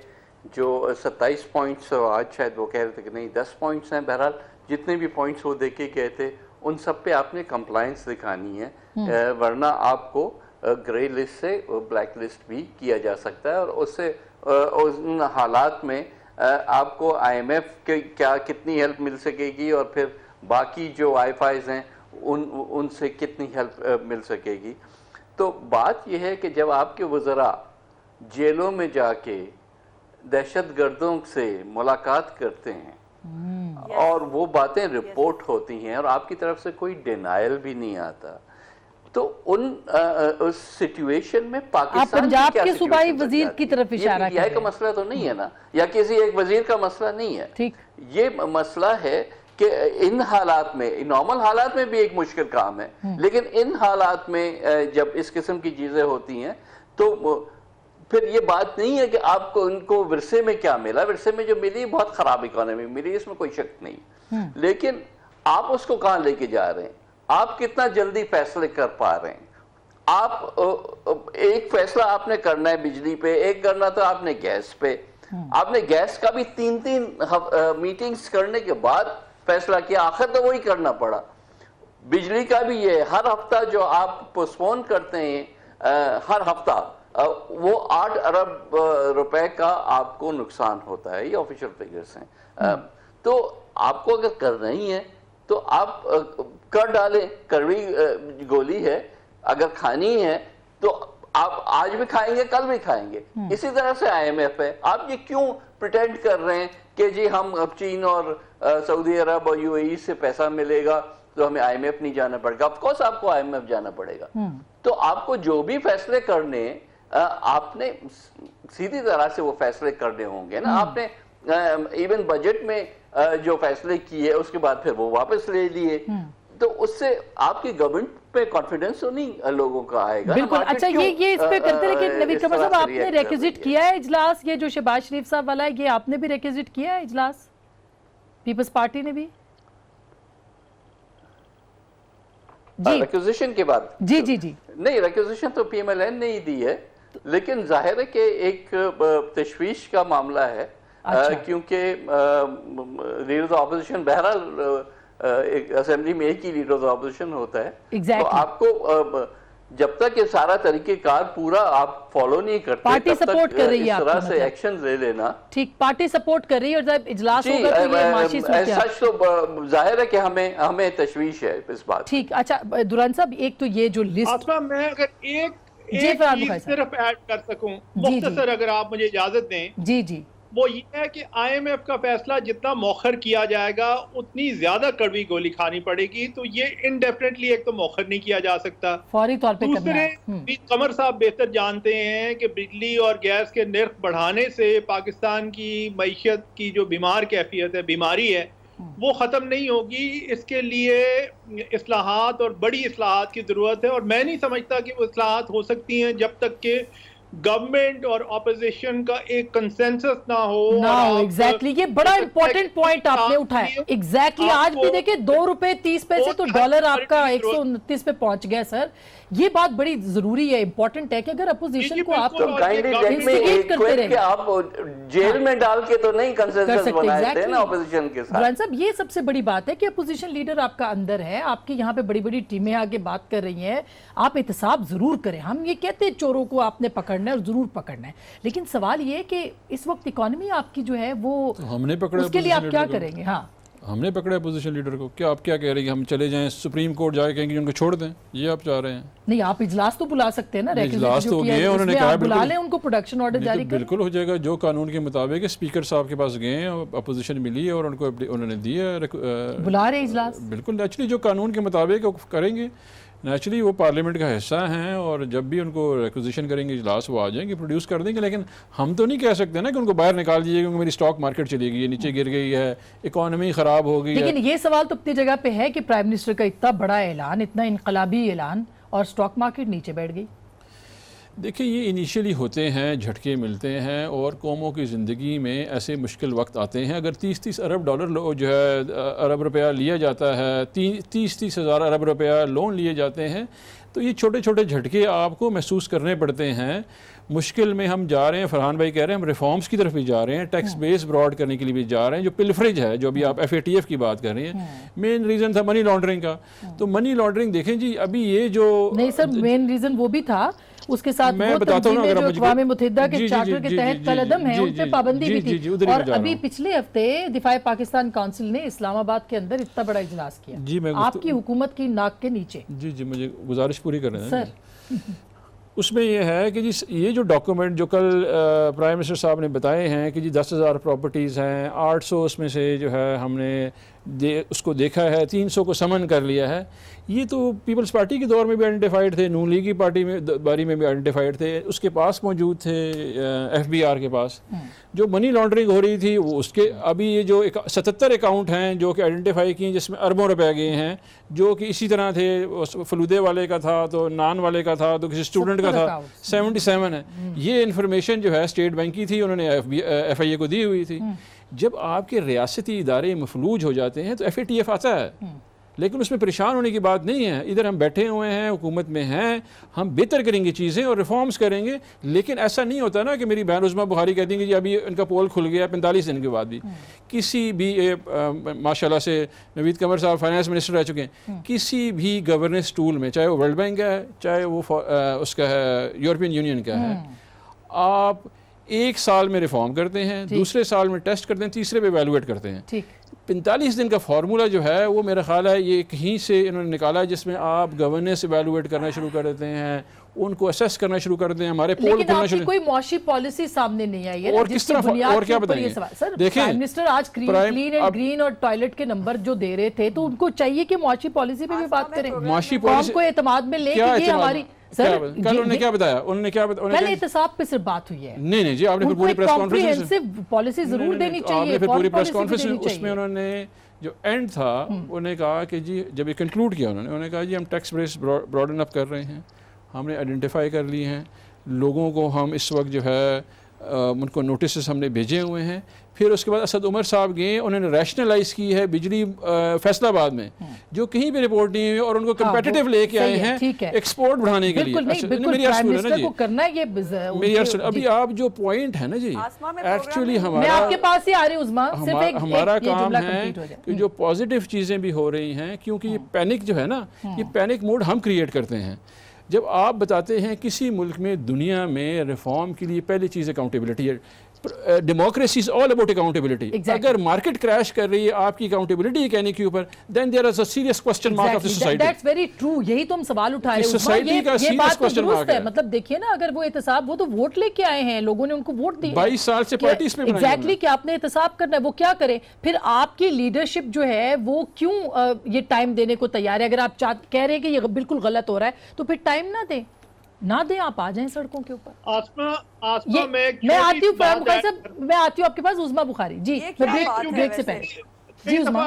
जो 27 पॉइंट्स, आज शायद वो कह रहे थे कि नहीं 10 पॉइंट्स हैं, बहरहाल जितने भी पॉइंट्स वो देख के गए थे उन सब पे आपने कंप्लायंस दिखानी है, वरना आपको ग्रे लिस्ट से ब्लैक लिस्ट भी किया जा सकता है। और उससे उन हालात में आपको IMF के कितनी हेल्प मिल सकेगी और फिर बाकी जो IFIs हैं उनसे कितनी हेल्प मिल सकेगी। तो बात यह है कि जब आपके वज़रा जेलों में जाके दहशतगर्दों से मुलाकात करते हैं और वो बातें रिपोर्ट होती हैं और आपकी तरफ से कोई डिनायल भी नहीं आता, तो उस सिचुएशन में पाकिस्तान पंजाब के सूबाई वजीर की तरफ इशारा कर रहे हैं। का मसला तो नहीं है ना, या किसी एक वजीर का मसला नहीं है। ठीक, ये मसला है कि इन हालात में, नॉर्मल हालात में भी एक मुश्किल काम है, लेकिन इन हालात में जब इस किस्म की चीजें होती हैं तो फिर ये बात नहीं है कि आपको उनको विरसे में क्या मिला। विरसे में जो मिली बहुत खराब इकोनॉमी मिली, इसमें कोई शक नहीं, लेकिन आप उसको कहाँ लेके जा रहे हैं, आप कितना जल्दी फैसले कर पा रहे हैं। आप एक फैसला आपने करना है बिजली पे, एक करना तो आपने गैस पे। आपने गैस का भी 3-3 मीटिंग्स करने के बाद फैसला किया, आखिर तो वही करना पड़ा। बिजली का भी ये हर हफ्ता जो आप पोस्टपोन करते हैं, हर हफ्ता वो 8 अरब रुपए का आपको नुकसान होता है, ये ऑफिशियल फिगर्स हैं। तो आपको अगर करना ही है तो आप कर डालें, कड़वी गोली है, अगर खानी है तो आप आज भी खाएंगे, कल भी खाएंगे। इसी तरह से IMF है। आप ये क्यों प्रिटेंड कर रहे हैं कि जी हम अब चीन और सऊदी अरब और UAE से पैसा मिलेगा तो हमें IMF नहीं जाना पड़ेगा। ऑफ कोर्स आपको IMF जाना पड़ेगा। तो आपको जो भी फैसले करने आपने सीधी तरह से वो फैसले करने होंगे ना। आपने ایون بجٹ میں جو فیصلے کیے اس کے بعد پھر وہ واپس لے لیے، تو اس سے آپ کی گورنمنٹ پہ کانفیڈنس تو نہیں لوگوں کا آئے گا. بالکل. اچھا یہ اس پہ کرتے، لیکن نوید قمر صاحب آپ نے ریکوزٹ کیا ہے اجلاس، یہ جو شہباز شریف صاحب والا ہے یہ آپ نے بھی ریکوزٹ کیا ہے اجلاس، پیپلز پارٹی نے بھی؟ جی ریکوزیشن کے بعد جی جی جی نہیں، ریکوزیشن تو پی ایم ایل این نے ہی دی ہے، لیکن ظاہر ہے کہ ایک تشویش کا معاملہ ہے، کیونکہ لیڈر آف اپوزیشن بہرحال اسمبلی میں ایک ہی لیڈر آف اپوزیشن ہوتا ہے، تو آپ کو جب تک یہ سارا طریقہ کار پورا آپ فالو نہیں کرتے پارٹی تب سپورٹ تک کر رہی ہے اس طرح آپ کو، سے ایکشن لے لینا. ٹھیک، پارٹی سپورٹ کر رہی ہے، اور جب اجلاس ہوگا تو یہ معاشی صورتحال. سچ تو ظاہر ہے کہ ہمیں تشویش ہے اس بات. ٹھیک. اچھا دوران صاحب، ایک تو یہ جو لسٹ، آسما میں اگر ایک چیز صرف ایڈ کر سکوں مختصر، اگر آپ مجھے اجازت دیں. جی جی. وہ یہ ہے کہ آئی ایم ایف کا فیصلہ جتنا مؤخر کیا جائے گا اتنی زیادہ کڑوی گولی کھانی پڑے گی، تو یہ انڈیفینیٹلی ایک تو مؤخر نہیں کیا جا سکتا. فوری طور پہ دوسرے قمر صاحب بہتر جانتے ہیں کہ بجلی اور گیس کے نرخ بڑھانے سے پاکستان کی معیشت کی جو بیمار کیفیت ہے، بیماری ہے، وہ ختم نہیں ہوگی. اس کے لیے اصلاحات اور بڑی اصلاحات کی ضرورت ہے، اور میں نہیں سمجھتا کہ وہ اصلاحات ہو سکتی ہیں جب تک کہ گورنمنٹ اور اپوزیشن کا ایک کنسنسس نہ ہو. ایگزیکٹلی، یہ بڑا امپورٹنٹ پوائنٹ آپ نے اٹھایا. ایگزیکٹلی، آج بھی دیکھیں ₹2.30 تو ڈالر آپ کا 129 پہ پہنچ گیا. سر یہ بات بڑی ضروری ہے، امپورٹنٹ ہے کہ اگر اپوزیشن کو آپ انسٹیگیٹ کرتے رہیں، آپ جیل میں ڈال کے تو نہیں کنسنسس بنائے تھے نا اپوزیشن کے ساتھ. بران صاحب یہ سب سے بڑی بات ہے کہ اپوزیشن لیڈر آپ کا اندر ہے، آپ کی یہاں پہ بڑی بڑی ٹیمیں آگے بات کر رہی ہیں، آپ احتساب ضرور کریں. ہم یہ کہتے ہیں چوروں کو آپ نے پکڑنا ہے اور ضرور پکڑنا ہے، لیکن سوال یہ ہے کہ اس وقت اکانومی آپ کی جو ہے وہ، ہم نے پکڑا، اس کے لیے آپ کیا کریں گے؟ ہاں ہم نے پکڑا اپوزیشن لیڈر کو. کیا آپ کیا کہہ رہے ہیں کہ ہم چلے جائیں سپریم کورٹ جا کے کہیں گے ان کو چھوڑ دیں؟ یہ آپ چاہ رہے ہیں؟ نہیں، آپ اجلاس تو بلا سکتے ہیں نا. اجلاس تو گئے، انہوں نے کہا بلا لیں ان کو، پروڈکشن آرڈر جاری کریں. بالکل ہو جائے گا جو قانون کے مطابق. اسپیکر صاحب کے پاس گئے، اپوزیشن ملی اور ان کو انہوں نے دیا، بلا رہے اجلاس. بالکل نیچرلی جو قانون کے مطابق کریں گے، نیچرلی وہ پارلیمنٹ کا حصہ ہیں، اور جب بھی ان کو ریکوزیشن کریں گے اجلاس وہ آ جائیں گے، پروڈیوس کر دیں گے. لیکن ہم تو نہیں کہہ سکتے نا کہ ان کو باہر نکال دیجیے کیونکہ میری اسٹاک مارکیٹ چلی گئی ہے، نیچے گر گئی ہے، اکانومی خراب ہو گئی ہے. لیکن یہ سوال تو اپنی جگہ پہ ہے کہ پرائم منسٹر کا اتنا بڑا اعلان، اتنا انقلابی اعلان، اور اسٹاک مارکیٹ نیچے بیٹھ گئی. دیکھیں یہ انیشیلی ہوتے ہیں، جھٹکے ملتے ہیں، اور قوموں کی زندگی میں ایسے مشکل وقت آتے ہیں. اگر 30 ارب ڈالر جو ہے ارب روپیہ لیا جاتا ہے، 30 ہزار ارب روپیہ لون لیے جاتے ہیں، تو یہ چھوٹے چھوٹے جھٹکے آپ کو محسوس کرنے پڑتے ہیں. مشکل میں ہم جا رہے ہیں، فرحان بھائی کہہ رہے ہیں ہم ریفارمز کی طرف بھی جا رہے ہیں، ٹیکس بیس براڈ کرنے کے لیے بھی جا رہے ہیں. جو پلفریج ہے، جو ابھی آپ FATF کی بات کر رہے ہیں، مین ریزن تھا منی لانڈرنگ کا. تو منی لانڈرنگ دیکھیں جی، ابھی یہ جو نہیں سر، مین ریزن وہ بھی تھا، اس کے ساتھ وہ تنظیمیں جو اقوام متحدہ کے چارٹر کے تحت کالعدم ہیں، ان پہ پابندی بھی تھی. اور ابھی پچھلے ہفتے دفاع پاکستان کونسل نے اسلام آباد کے اندر اتنا بڑا اجلاس کیا آپ کی حکومت کی ناک کے نیچے. جی مجھے گزارش پوری کر رہے ہیں سر. اس میں یہ ہے کہ جی یہ جو ڈاکومنٹ جو کل پرائم منسٹر صاحب نے بتائے ہیں کہ جی 10,000 پراپرٹیز ہیں، 800 اس میں سے جو ہے ہم نے اس کو دیکھا ہے، 300 کو سمن کر لیا ہے. یہ تو پیپلز پارٹی کے دور میں بھی آئیڈینٹیفائڈ تھے، نون لیگ کی پارٹی میں باری میں بھی آئیڈینٹیفائڈ تھے، اس کے پاس موجود تھے FBR کے پاس. جو منی لانڈرنگ ہو رہی تھی وہ اس کے ابھی یہ جو 77 اکاؤنٹ ہیں جو کہ آئیڈینٹیفائی کیے، جس میں اربوں روپے گئے ہیں، جو کہ اسی طرح تھے. فلودے والے کا تھا، تو نان والے کا تھا، تو کسی اسٹوڈنٹ کا تھا. 77 ہے. یہ انفارمیشن جو ہے اسٹیٹ بینک کی تھی، انہوں نے FIA کو دی ہوئی تھی. جب آپ کے ریاستی ادارے مفلوج ہو جاتے ہیں تو FATF آتا ہے، لیکن اس میں پریشان ہونے کی بات نہیں ہے. ادھر ہم بیٹھے ہوئے ہیں، حکومت میں ہیں، ہم بہتر کریں گے چیزیں اور ریفارمز کریں گے. لیکن ایسا نہیں ہوتا نا کہ میری بہن عظمیٰ بخاری کہتی ہیں کہ جی ابھی ان کا پول کھل گیا 45 دن کے بعد بھی. کسی بھی ماشاءاللہ سے نوید قمر صاحب فائنانس منسٹر رہ چکے ہیں، کسی بھی گورننس ٹول میں، چاہے وہ ورلڈ بینک کا ہے، چاہے وہ اس کا ہے یورپین یونین کا ہے، آپ 1 سال میں ریفارم کرتے ہیں، دوسرے سال میں ٹیسٹ کرتے ہیں، تیسرے پہ ایویلویٹ کرتے ہیں. 45 دن کا فارمولا جو ہے وہ میرا خیال ہے یہ کہیں سے انہوں نے نکالا ہے، جس میں آپ گورننس ایویلویٹ کرنا شروع کر دیتے ہیں، ان کو اسیس کرنا شروع کر دیں. ہمارے پول کھلنا شروع. کوئی معاشی پالیسی سامنے نہیں آئی ہے اور کس طرح اور کیا بتائیں گے؟ سر پرائم منسٹر آج کلین اینڈ گرین اور ٹوائلٹ کے نمبر جو دے رہے تھے، تو ان کو چاہیے کہ معاشی پالیسی پہ بھی بات کریں، معاشی پالیسی کو اعتماد میں لے کہ یہ ہماری कल उन्होंने क्या बताया, कल एहतसाब पे सिर्फ बात हुई है। नहीं जी, आपने फिर पूरी प्रेस कॉन्फ्रेंस पॉलिसी जरूर देनी चाहिए, आपने फिर पूरी प्रेस कॉन्फ्रेंस उसमें उन्होंने जो एंड था उन्होंने कहा कि जी, जब ये कंक्लूड किया उन्होंने कहा जी हम टैक्स बेस ब्रॉडन अप कर रहे हैं, हमने आइडेंटिफाई कर ली हैं लोगों को, हम इस वक्त जो है उनको नोटिस हमने भेजे हुए हैं। फिर उसके बाद असद उमर साहब गए, उन्होंने रैशनलाइज की है बिजली फैसलाबाद में जो कहीं भी रिपोर्ट नहीं हुई और उनको कंपेटिटिव लेके आए हैं एक्सपोर्ट बढ़ाने के लिए। अभी आप जो पॉइंट है ना जी, एक्चुअली आपके पास ही आ रही हमारा काम है कि जो पॉजिटिव चीज़ें भी हो रही हैं, क्योंकि ये पैनिक जो है ना, ये पैनिक मूड हम क्रिएट करते हैं। जब आप बताते हैं किसी मुल्क में दुनिया में रिफॉर्म के लिए पहली चीज़ अकाउंटेबिलिटी है, democracy is all about accountability. अगर मार्केट क्रैश कर रही है आपकी अकाउंटेबिलिटी कहने के ऊपर, then there is a serious question mark of the society. That's very true, यही तो हम सवाल उठा रहे हैं। सोसाइटी का सीरियस क्वेश्चन मार्क है। मतलब देखिए ना, अगर वो एहतसाब, वो तो वोट लेके आए हैं, लोगों ने उनको वोट दिए, 22 साल से पार्टी पे बनाई। एग्जैक्टली कि आपने एहतसाब करना है, वो क्या करे? फिर आपकी लीडरशिप जो है वो क्यों ये टाइम देने को तैयार है? अगर आप कह रहे हैं कि ये बिल्कुल गलत हो रहा है तो फिर टाइम ना दें, आप आ जाएं सड़कों के ऊपर। मैं आती हूँ मैं आती हूँ आपके पास उज़मा बुखारी जी, ब्रेक से पहले जी। उज़मा,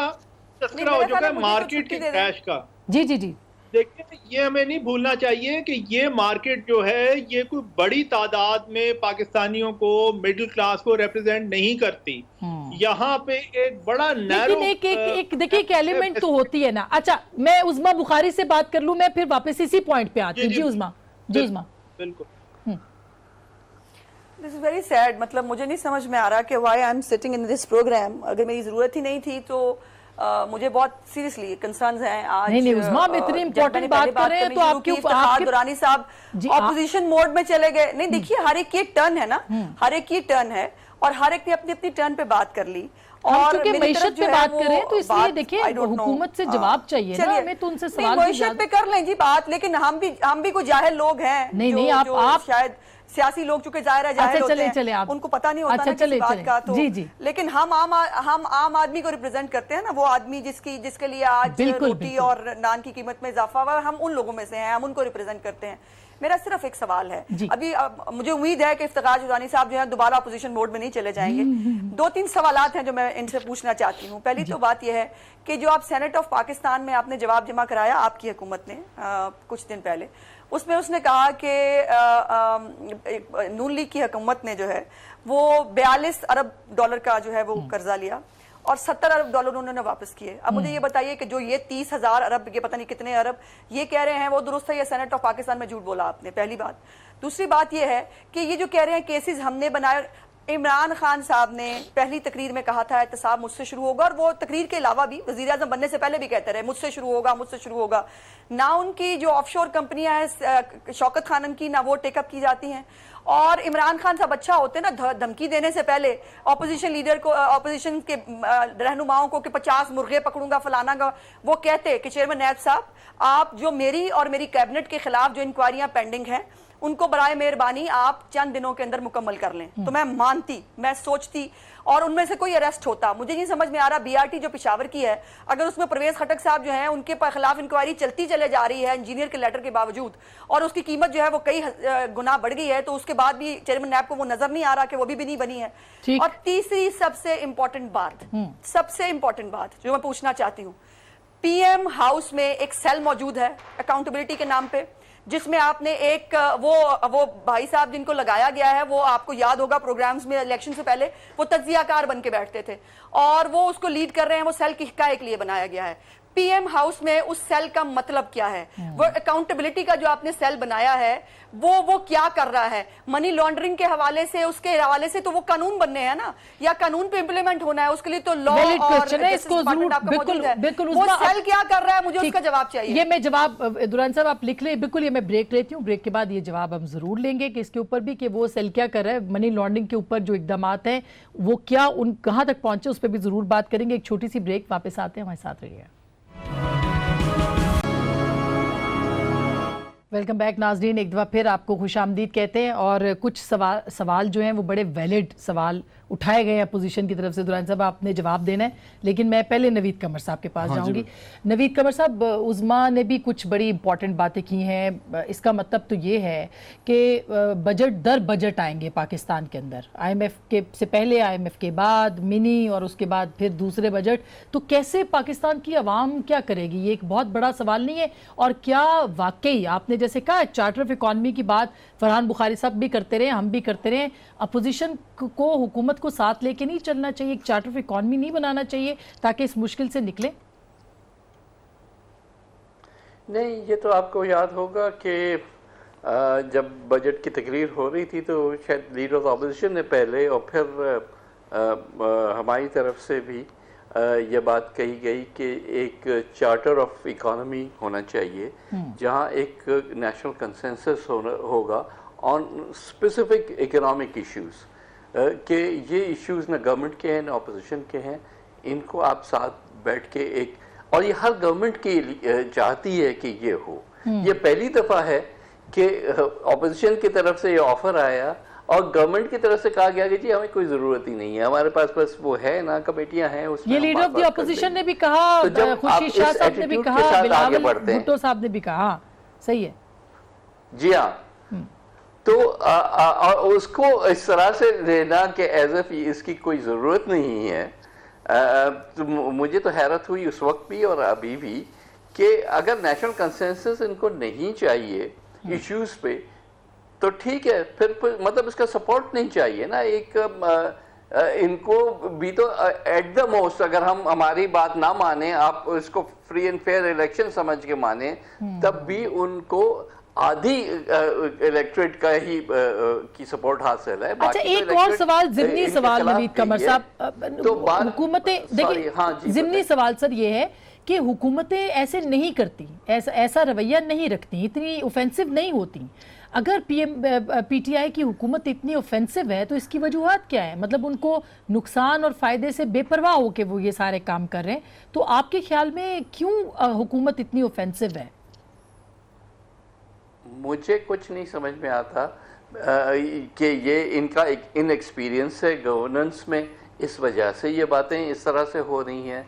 तस्करा हो चुका है मार्केट के क्रैश का। जी जी जी, देखिए ये हमें नहीं भूलना चाहिए कि ये मार्केट जो है ये कोई बड़ी तादाद में पाकिस्तानियों को, मिडिल क्लास को रिप्रेजेंट नहीं करती। यहाँ पे एक बड़ा नैरो, एक देखिए एक एलिमेंट तो होती है ना। अच्छा, मैं उज़मा बुखारी से बात कर लूँ, मैं फिर वापस इसी पॉइंट पे आती हूँ। जी उज़मा, जी उज़मा, बिल्कुल। This is very sad. मतलब मुझे नहीं समझ में आ रहा कि why I am sitting in this programme. अगर मेरी जरूरत ही नहीं थी तो मुझे बहुत सीरियसली कंसर्न्स हैं आज। नहीं उज़मा, आप इतनी इंपॉर्टेंट बात कर रहे हैं तो आपके दुरानी साहब ऑपोजिशन मोड में चले गए। नहीं देखिए, हर एक की टर्न है ना, हर एक की टर्न है और हर एक ने अपनी अपनी टर्न पे बात कर ली। और क्योंकि मईशत पे बात कर रहे हैं तो इसलिए देखिए हुकूमत से जवाब चाहिए ना हमें, तो उनसे सवाल मईशत पे कर लें जी बात, लेकिन हम भी कोई जाहिल लोग हैं। नहीं आप शायद सियासी लोग चूंकि जाहिल होते हैं, उनको पता नहीं होता ना किसी बात का। तो लेकिन हम आम आदमी को रिप्रेजेंट करते हैं ना, वो आदमी जिसके लिए आज रोटी और नान की कीमत में इजाफा हुआ, हम उन लोगों में से हैं, हम उनको रिप्रेजेंट करते हैं। मेरा सिर्फ एक सवाल है, अभी मुझे उम्मीद है कि इफ्तिखार जुरानी साहब जो है दोबारा अपोजिशन मोड में नहीं चले जाएंगे। 2-3 सवालात हैं जो मैं इनसे पूछना चाहती हूँ। पहली तो बात यह है कि जो आप सेनेट ऑफ पाकिस्तान में आपने जवाब जमा कराया आपकी हुकूमत ने कुछ दिन पहले, उसमें उसने कहा कि नून लीग की हुकूमत ने जो है वो 42 अरब डॉलर का जो है वो कर्जा लिया और 70 अरब डॉलर उन्होंने वापस किए। अब मुझे ये बताइए कि जो ये 30,000 अरब, ये पता नहीं कितने अरब ये कह रहे हैं, वो दुरुस्त है या सेनेट ऑफ पाकिस्तान में झूठ बोला आपने? पहली बात। दूसरी बात ये है कि ये जो कह रहे हैं केसेस हमने बनाए, इमरान खान साहब ने पहली तकरीर में कहा था एहतसाब मुझसे शुरू होगा, और वो तकरीर के अलावा भी वजीर आज़म बनने से पहले भी कहते रहे मुझसे शुरू होगा, मुझसे शुरू होगा। ना उनकी जो ऑफशोर कंपनियां हैं शौकत खानम की, ना वो टेकअप की जाती हैं। और इमरान खान साहब अच्छा होते ना, धमकी देने से पहले ऑपोजिशन लीडर को, ऑपोजिशन के रहनुमाओं को कि 50 मुर्गे पकड़ूंगा फलाना का, वो कहते कि चेयरमैन नैब साहब आप जो मेरी और मेरी कैबिनेट के खिलाफ जो इंक्वायरियां पेंडिंग हैं उनको बराए मेहरबानी आप चंद दिनों के अंदर मुकम्मल कर लें, तो मैं मानती, मैं सोचती और उनमें से कोई अरेस्ट होता। मुझे नहीं समझ में आ रहा बीआरटी जो पेशावर की है, अगर उसमें परवेज खटक साहब जो हैं उनके खिलाफ इंक्वायरी चलती चले जा रही है इंजीनियर के लेटर के बावजूद, और उसकी कीमत जो है वो कई गुना बढ़ गई है, तो उसके बाद भी चेयरमैन नैब को वो नजर नहीं आ रहा कि वो भी नहीं बनी है। और तीसरी सबसे इंपॉर्टेंट बात जो मैं पूछना चाहती हूँ, पीएम हाउस में एक सेल मौजूद है अकाउंटेबिलिटी के नाम पे, जिसमें आपने एक वो भाई साहब जिनको लगाया गया है, वो आपको याद होगा प्रोग्राम्स में इलेक्शन से पहले वो तज्जियाकार बन के बैठते थे और वो उसको लीड कर रहे हैं। वो सेल किसका के लिए बनाया गया है? पीएम हाउस में उस सेल का मतलब क्या है? वो अकाउंटेबिलिटी का जो आपने सेल बनाया है वो क्या कर रहा है? मनी लॉन्ड्रिंग के हवाले से, उसके हवाले से तो वो कानून बनने हैं ना, या कानून पे इंप्लीमेंट होना है, उसके लिए तो लॉ और इसको बिल्कुल वो सेल क्या कर रहा है, मुझे उसका जवाब चाहिए। ये मैं जवाब दुरान साहब आप लिख ले, बिल्कुल ये मैं ब्रेक लेती हूँ, ब्रेक के बाद ये जवाब हम जरूर लेंगे कि इसके ऊपर भी कि वो सेल क्या कर रहा है, मनी लॉन्ड्रिंग के ऊपर जो इकदाम हैं वो क्या, उन कहाँ तक पहुंचे, उस पर भी जरूर बात करेंगे। एक छोटी सी ब्रेक, वापस आते हैं, हमारे साथ रहिए। वेलकम बैक नाजरीन, एक दफ़ा फिर आपको खुशामदीद कहते हैं। और कुछ सवाल जो हैं वो बड़े वैलिड सवाल उठाए गए हैं अपोजिशन की तरफ से। दुरान साहब आपने जवाब देना है, लेकिन मैं पहले नवीद कमर साहब के पास जाऊंगी। नवीद कमर साहब, उज़मा ने भी कुछ बड़ी इंपॉर्टेंट बातें की हैं। इसका मतलब तो ये है कि बजट दर बजट आएंगे पाकिस्तान के अंदर, IMF के से पहले, IMF के बाद मिनी, और उसके बाद फिर दूसरे बजट। तो कैसे पाकिस्तान की आवाम क्या करेगी, ये एक बहुत बड़ा सवाल नहीं है? और क्या वाकई आपने जैसे कहा चार्टर ऑफ इकॉनमी की बात फरहान बुखारी साहब भी करते रहे, हम भी करते रहे, अपोजिशन को हुकूमत को साथ लेके नहीं चलना चाहिए, एक चार्टर ऑफ इकॉनमी नहीं बनाना चाहिए ताकि इस मुश्किल से निकले? नहीं, ये तो आपको याद होगा कि जब बजट की तकरीर हो रही थी तो शायद लीडर ऑफ अपोजिशन ने पहले और फिर हमारी तरफ से भी ये बात कही गई कि एक चार्टर ऑफ इकोनॉमी होना चाहिए जहाँ एक नेशनल कंसेंसस होगा ऑन स्पेसिफिक इकोनॉमिक इश्यूज, कि ये इश्यूज ना गवर्नमेंट के हैं ना अपोजिशन के हैं, इनको आप साथ बैठ के एक, और ये हर गवर्नमेंट की चाहती है कि ये हो। ये पहली दफ़ा है कि अपोजिशन की तरफ से ये ऑफर आया और गवर्नमेंट की तरफ से कहा गया कि जी हमें कोई ज़रूरत ही नहीं है, हमारे पास बस वो है ना कमेटियां हैं, उसमें ये लीडर ऑफ द अपोजिशन ने भी कहा, खुर्शीद शाह साहब ने भी कहा, बिलावल भुट्टो साहब ने भी कहा। सही है जी हाँ। तो और उसको इस तरह से लेना कि एज एफ इसकी कोई ज़रूरत नहीं है, तो मुझे तो हैरत हुई उस वक्त भी और अभी भी कि अगर नेशनल कंसेंसस इनको नहीं चाहिए इश्यूज पे तो ठीक है, फिर मतलब इसका सपोर्ट नहीं चाहिए ना। एक इनको भी तो एट द मोस्ट अगर हम हमारी बात ना माने, आप इसको फ्री एंड फेयर इलेक्शन समझ के माने, तब भी उनको आधी इलेक्टोरेट का ही की सपोर्ट हासिल है। अच्छा, एक और सवाल, ज़िमनी सवाल नवीद कमर साहब, तो हुकूमतें देखिए, हाँ, ज़िमनी सवाल सर ये है कि हुकूमतें ऐसे नहीं करती, ऐसा रवैया नहीं रखती, इतनी ऑफेंसिव नहीं होती। अगर PTI की हुकूमत इतनी ऑफेंसिव है तो इसकी वजूहात क्या है? मतलब उनको नुकसान और फ़ायदे से बेपरवाह हो के वो ये सारे काम कर रहे हैं, तो आपके ख्याल में क्यों हुकूमत इतनी ऑफेंसिव है? मुझे कुछ नहीं समझ में आता कि ये इनका एक इनएक्सपीरियंस है गवर्नेंस में, इस वजह से ये बातें इस तरह से हो रही हैं,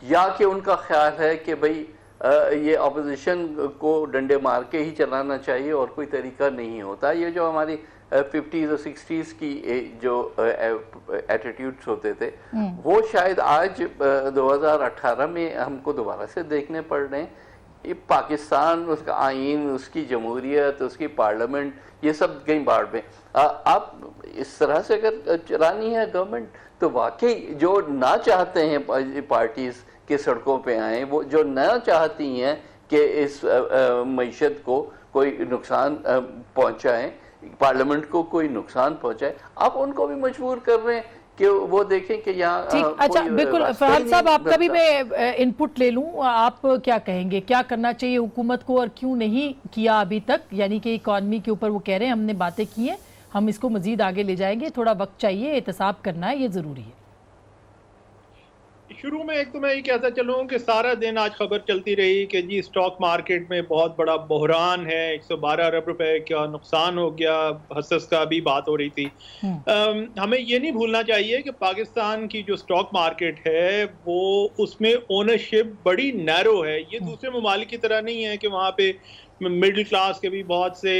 या कि उनका ख्याल है कि भाई ये अपोजिशन को डंडे मार के ही चलाना चाहिए और कोई तरीका नहीं होता। ये जो हमारी 50s और 60s की जो एटीट्यूड्स होते थे वो शायद आज 2018 में हमको दोबारा से देखने पड़ रहे हैं। ये पाकिस्तान, उसका आइन, उसकी जमहूरियत, उसकी पार्लियामेंट, ये सब कहीं बाढ़ में। आप इस तरह से अगर चलानी है गवर्नमेंट तो वाकई जो ना चाहते हैं पार्टीज़ के सड़कों पे आए, वो जो ना चाहती हैं कि इस मईशत को कोई नुकसान पहुंचाएं, पार्लियामेंट को कोई नुकसान पहुंचाए, आप उनको भी मजबूर कर रहे हैं कि वो देखें कि यहाँ अच्छा, बिल्कुल फरहाद साहब, आपका भी मैं इनपुट ले लूँ, आप क्या कहेंगे, क्या करना चाहिए हुकूमत को और क्यों नहीं किया अभी तक? यानी कि इकॉनमी के ऊपर वो कह रहे हैं हमने बातें की हैं, हम इसको मजीद आगे ले जाएंगे, थोड़ा वक्त चाहिए, एहतसाब करना है, ये ज़रूरी है। शुरू में एक तो मैं ये कहता चलूँ कि सारा दिन आज खबर चलती रही कि जी स्टॉक मार्केट में बहुत बड़ा बहरान है, 112 अरब रुपए का नुकसान हो गया, हसस का भी बात हो रही थी। हमें ये नहीं भूलना चाहिए कि पाकिस्तान की जो स्टॉक मार्केट है वो उसमें ओनरशिप बड़ी नैरो है। ये दूसरे ममालिक की तरह नहीं है कि वहाँ पे मिडिल क्लास के भी बहुत से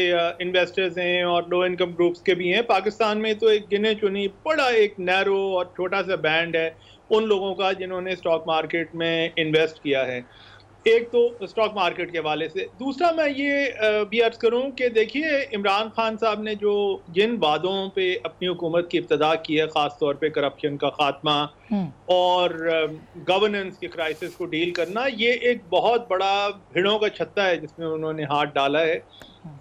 इन्वेस्टर्स हैं और लो इनकम ग्रुप्स के भी हैं। पाकिस्तान में तो एक गिने चुनी बड़ा एक नैरो और छोटा सा बैंड है उन लोगों का जिन्होंने स्टॉक मार्केट में इन्वेस्ट किया है। एक तो स्टॉक मार्केट के हवाले से। दूसरा मैं ये भी अर्ज करूं कि देखिए इमरान खान साहब ने जो जिन वादों पे अपनी हुकूमत की इब्तदा की है, ख़ास तौर पे करप्शन का खात्मा और गवर्नेंस के क्राइसिस को डील करना, ये एक बहुत बड़ा भिड़ों का छत्ता है जिसमें उन्होंने हाथ डाला है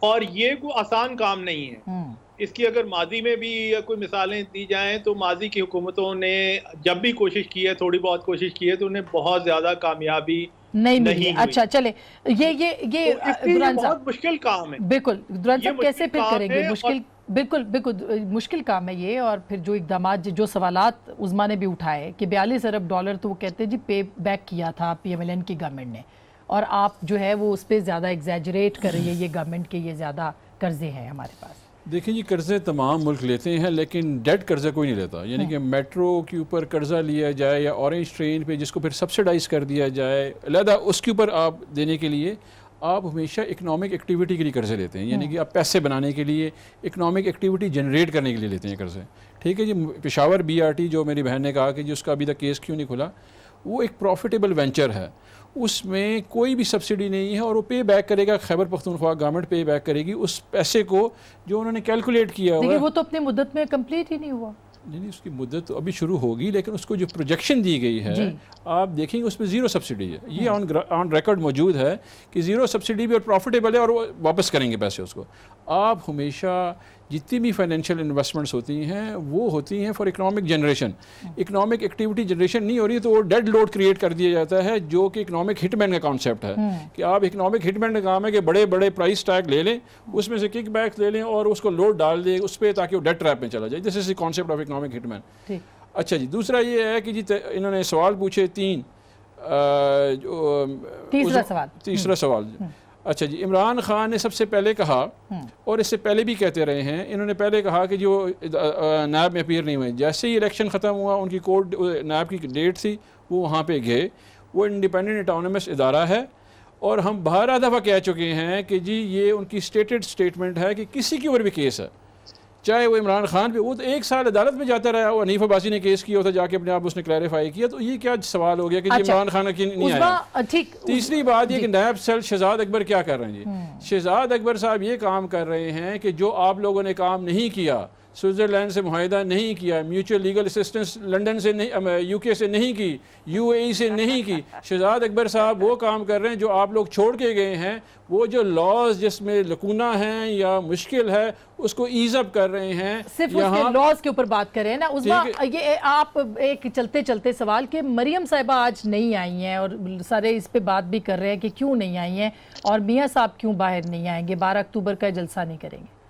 और ये कोई आसान काम नहीं है। इसकी अगर माजी में भी कोई मिसालें दी जाएं तो माजी की हुकूमतों ने जब भी कोशिश की है, थोड़ी बहुत कोशिश की है, तो उन्हें बहुत ज़्यादा कामियाबी नहीं मिली। अच्छा चले, ये तो बहुत मुश्किल काम है। बिल्कुल दुरान साहब, कैसे फिर करेंगे? मुश्किल, बिल्कुल मुश्किल काम है ये। और फिर जो इक़दामात, जो सवालात उज़मा ने भी उठाए कि $42 अरब तो वो कहते हैं जी पे बैक किया था PMLN की गवर्नमेंट ने, اور آپ جو ہے وہ اس پہ زیادہ ایگزیجریٹ کر رہی ہے یہ گورنمنٹ کے یہ زیادہ قرضے ہیں ہمارے پاس. دیکھیں جی قرضے تمام ملک لیتے ہیں لیکن ڈیٹ قرضہ کوئی نہیں لیتا. یعنی کہ میٹرو کے اوپر قرضہ لیا جائے یا اورنج ٹرین پہ جس کو پھر سبسڈائز کر دیا جائے علیحدہ اس کے اوپر آپ دینے کے لیے آپ ہمیشہ اکنامک ایکٹیویٹی کے لیے قرضے لیتے ہیں. یعنی کہ آپ پیسے بنانے کے لیے اکنامک ایکٹیویٹی جنریٹ کرنے کے لیے لیتے ہیں قرضے. ٹھیک ہے جی. پشاور BRT جو میری بہن نے کہا کہ جی اس کا ابھی تک کیس کیوں نہیں کھلا, وہ ایک پروفیٹیبل وینچر ہے, اس میں کوئی بھی سبسڈی نہیں ہے اور وہ پے بیک کرے گا, Khyber Pakhtunkhwa government pay back کرے گی اس پیسے کو جو انہوں نے کیلکولیٹ کیا ہوا ہے. وہ تو اپنی مدت میں کمپلیٹ ہی نہیں ہوا. نہیں اس کی مدت تو ابھی شروع ہوگی لیکن اس کو جو پروجیکشن دی گئی ہے آپ دیکھیں گے اس پہ زیرو سبسڈی ہے. یہ آن ریکارڈ موجود ہے کہ زیرو سبسڈی بھی اور پروفیٹیبل ہے اور وہ واپس کریں گے پیسے اس کو. آپ ہمیشہ جتنی بھی فائنینشیل انویسٹمنٹس ہوتی ہیں وہ ہوتی ہیں for economic generation. Economic activity generation نہیں ہو رہی ہے تو وہ ڈیڈ لوڈ کریٹ کر دیا جاتا ہے جو کہ اکنامک ہٹ مین کا کانسیپٹ ہے کہ آپ اکنامک ہٹ مین کا کام ہے کہ بڑے بڑے پرائس ٹیگ لے لیں, اس میں سے کک بیک لے لیں اور اس کو لوڈ ڈال دیں اس پہ تاکہ وہ ڈیٹ ٹریپ میں چلا جائے. دس از دی کانسیپٹ آف اکنامک ہٹ مین. اچھا جی. دوسرا یہ ہے کہ جی انہوں نے سوال پوچھے تیسرا سوال. اچھا جی. عمران خان نے سب سے پہلے کہا اور اس سے پہلے بھی کہتے رہے ہیں, انہوں نے پہلے کہا کہ جو نیب میں اپیئر نہیں ہوئے, جیسے ہی الیکشن ختم ہوا ان کی کورٹ نیب کی ڈیٹ تھی وہ وہاں پہ گئے. وہ انڈیپینڈنٹ اٹانومس ادارہ ہے اور ہم بارہ دفعہ کہہ چکے ہیں کہ جی یہ ان کی اسٹیٹڈ اسٹیٹمنٹ ہے کہ کسی کے اوپر بھی کیس ہے چاہے وہ عمران خان پہ, وہ تو 1 سال عدالت میں جاتا رہا, وہ حنیف عباسی نے کیس کیا ہوتا جا کے اپنے آپ اس نے کلیریفائی کیا, تو یہ کیا سوال ہو گیا کہ جی عمران خان کی نہیں آیا. تیسری بات یہ کہ نیب سیل شہزاد اکبر کیا کر رہے ہیں جی. شہزاد اکبر صاحب یہ کام کر رہے ہیں کہ جو آپ لوگوں نے کام نہیں کیا, سوئٹزرلینڈ سے معاہدہ نہیں کیا, میوچل لیگل اسسٹنس لنڈن سے نہیں, UK سے نہیں کی, UAE سے نہیں کی, شہزاد اکبر صاحب وہ کام کر رہے ہیں جو آپ لوگ چھوڑ کے گئے ہیں. وہ جو لاز جس میں لکونہ ہیں یا مشکل ہے اس کو ایز اپ کر رہے ہیں. صرف اس کے لاز کے اوپر بات کر رہے ہیں نا. عظمیٰ یہ آپ ایک چلتے چلتے سوال کہ مریم صاحبہ آج نہیں آئی ہیں اور سارے اس پہ بات بھی کر رہے ہیں کہ کیوں نہیں آئی ہیں اور میاں صاحب کیوں باہر نہیں آئیں گے, 12 اکتوبر کا جلسہ نہیں کریں گے.